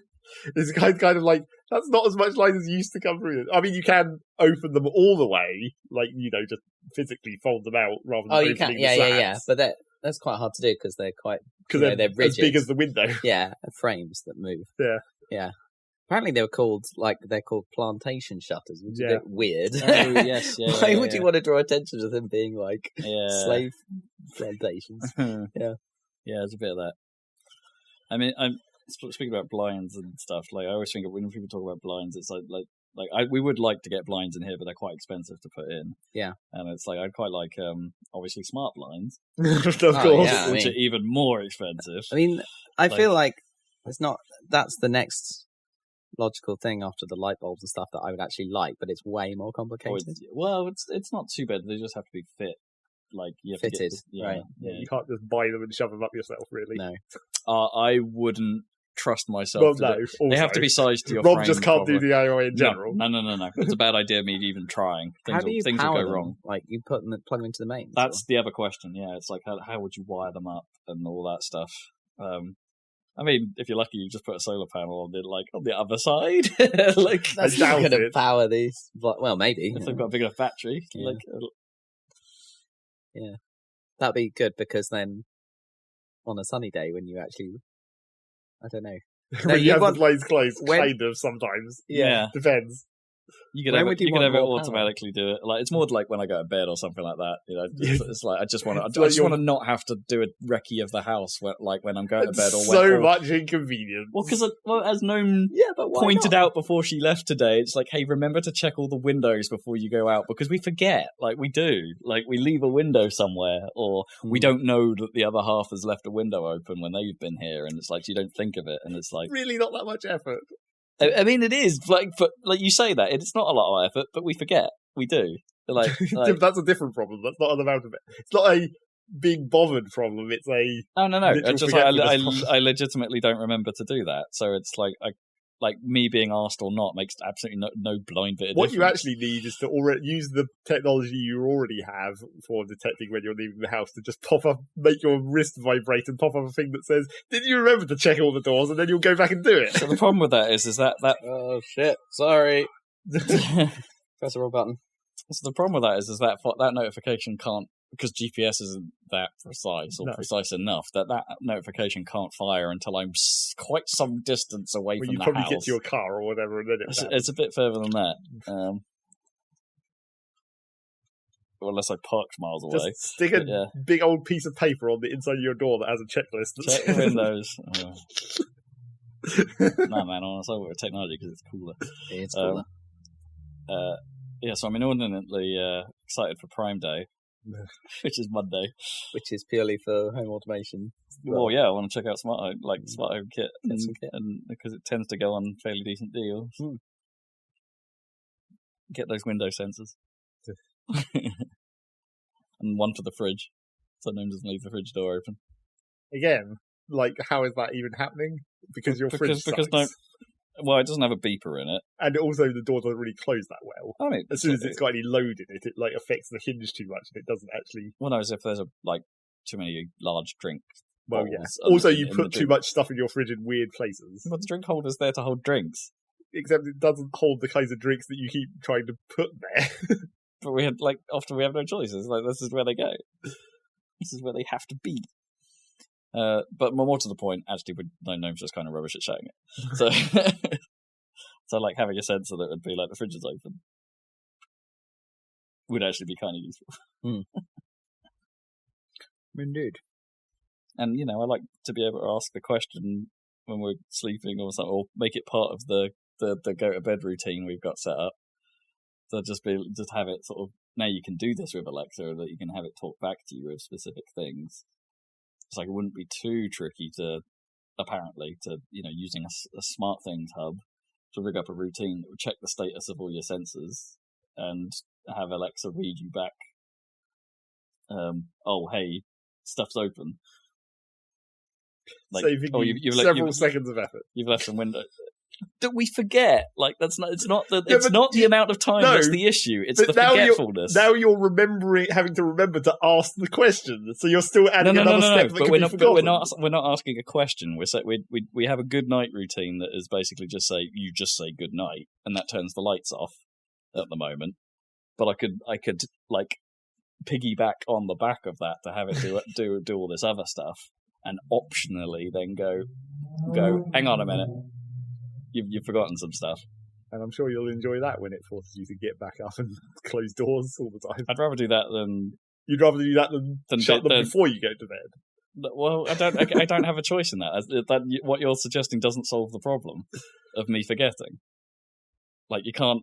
It's kind of like, that's not as much light as used to come through. I mean, you can open them all the way, like, just physically fold them out rather than opening the slats. Yeah. But that's quite hard to do because they're quite, they're rigid. As big as the window. Yeah, frames that move. Yeah. Apparently they're called plantation shutters, which is a bit weird. Oh, yes, yeah. Why would you want to draw attention to them being like slave plantations? Yeah, there's a bit of that. I mean, I'm speaking about blinds and stuff. Like, I always think when people talk about blinds, it's we would like to get blinds in here, but they're quite expensive to put in. Yeah, and it's like I'd quite like obviously smart blinds, of course, which are even more expensive. I mean, I feel like that's the next logical thing after the light bulbs and stuff that I would actually like, but it's way more complicated. It's not too bad. They just have to be fit. Like you have fitted, to get right? Yeah, you can't just buy them and shove them up yourself. Really, no. I wouldn't trust myself. Well, no. They have to be sized to your Rob frame. just can't do DIY in general. No. It's a bad idea. Me even trying. Things will go wrong. Like you plug them into the mains. That's the other question. Yeah, it's like how would you wire them up and all that stuff. I mean, if you're lucky, you just put a solar panel on the other side. Like that's not going to power these. Well, maybe if they've got a big enough battery. Yeah, that'd be good because then on a sunny day when you actually, I don't know, when you have the blades closed, kind of sometimes. Yeah, depends. You could have it automatically do it. Like it's more like when I go to bed or something like that. It's like I just want to not have to do a recce of the house when I'm going to bed. Much inconvenience. Well, because as Gnome pointed out before she left today, it's like, hey, remember to check all the windows before you go out because we forget. Like we do. Like we leave a window somewhere, or we don't know that the other half has left a window open when they've been here, and it's like you don't think of it, and it's like really not that much effort. I mean, it is like you say that it's not a lot of effort, but we forget. We do. Like that's a different problem. That's not an amount of it. It's not a being bothered problem. It's a no. I legitimately don't remember to do that. So it's like me being asked or not makes absolutely no blind bit of difference. What you actually need is to use the technology you already have for detecting when you're leaving the house to just pop up, make your wrist vibrate and pop up a thing that says, did you remember to check all the doors? And then you'll go back and do it. So the problem with that is that... Oh, shit. Sorry. Press the wrong button. So the problem with that is that notification can't, because GPS isn't that precise or precise enough, that notification can't fire until I'm quite some distance away from the house. You probably get to your car or whatever, and then it's a bit further than that. Unless I parked miles away. Just stick a big old piece of paper on the inside of your door that has a checklist. Check the windows. Nah, man, I go with technology because it's cooler. Yeah, it's cooler. So I'm inordinately excited for Prime Day. Which is Monday. Which is purely for home automation. Well, yeah, I want to check out Smart Home Kit, and because it tends to go on fairly decent deals. Get those window sensors. And one for the fridge, so no one doesn't leave the fridge door open. Again, how is that even happening? Because your fridge sucks. Well, it doesn't have a beeper in it. And also the door doesn't really close that well. I mean, as soon as it's got any load in it, it affects the hinge too much and it doesn't actually... Well, no, as if there's too many large drinks. Well, yeah. Also, you put too much stuff in your fridge in weird places. But the drink holder's there to hold drinks. Except it doesn't hold the kinds of drinks that you keep trying to put there. But often we have no choices. This is where they go. This is where they have to be. But more to the point, actually, Gnome's just kind of rubbish at showing it. So, so like having a sensor that would be like the fridge is open would actually be kind of useful. Indeed. And I like to be able to ask the question when we're sleeping or something, or make it part of the go to bed routine we've got set up. So just have it sort of, now you can do this with Alexa, that you can have it talk back to you with specific things. It's like it wouldn't be too tricky apparently, using a SmartThings hub to rig up a routine that would check the status of all your sensors and have Alexa read you back. Oh, hey, stuff's open. Like, saving several seconds of effort. You've left some window. That we forget. Like that's not. It's not the. It's not the amount of time that's the issue. It's the forgetfulness. Now you're having to remember to ask the question. So you're still adding another step that can be forgotten. But we're not asking a question. We have a good night routine that is basically just say good night, and that turns the lights off at the moment. But I could like piggyback on the back of that to have it do all this other stuff, and optionally then go. Hang on a minute. You've forgotten some stuff. And I'm sure you'll enjoy that when it forces you to get back up and close doors all the time. I'd rather do that than... You'd rather do that than shut them before you go to bed. Well, I don't have a choice in that. What you're suggesting doesn't solve the problem of me forgetting. Like, you can't...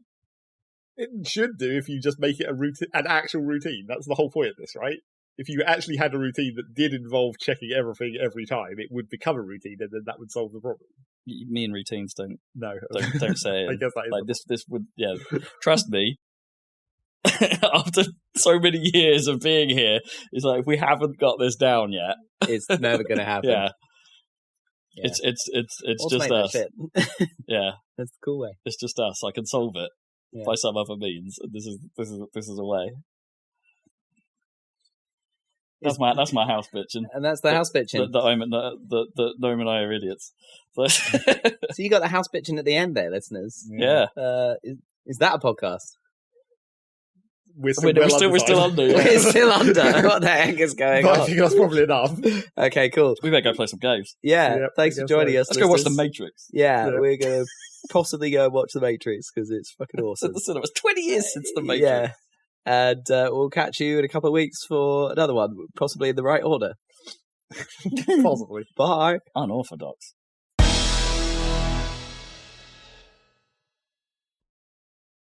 It should do if you just make it an actual routine. That's the whole point of this, right? If you actually had a routine that did involve checking everything every time, it would become a routine, and then that would solve the problem. Me and routines don't say it. I guess that is like this would trust me. After so many years of being here, it's like if we haven't got this down yet, it's never going to happen. Yeah. It's just us. Yeah, that's the cool way. It's just us. I can solve it by some other means. This is a way. That's my house bitching, and that's the house bitching. That Gnome and I are idiots. So, so you got the house bitching at the end there, listeners. Yeah. Is that a podcast? We're still under. We're still under. What the heck is going on? I think that's probably enough. Okay, cool. We better go play some games. Yeah. Thanks for joining us. Let's go watch The Matrix. Yeah, we're gonna possibly go watch The Matrix because it's fucking awesome. It was 20 years since The Matrix. Yeah. And we'll catch you in a couple of weeks for another one, possibly in the right order. Possibly. Bye. Unorthodox.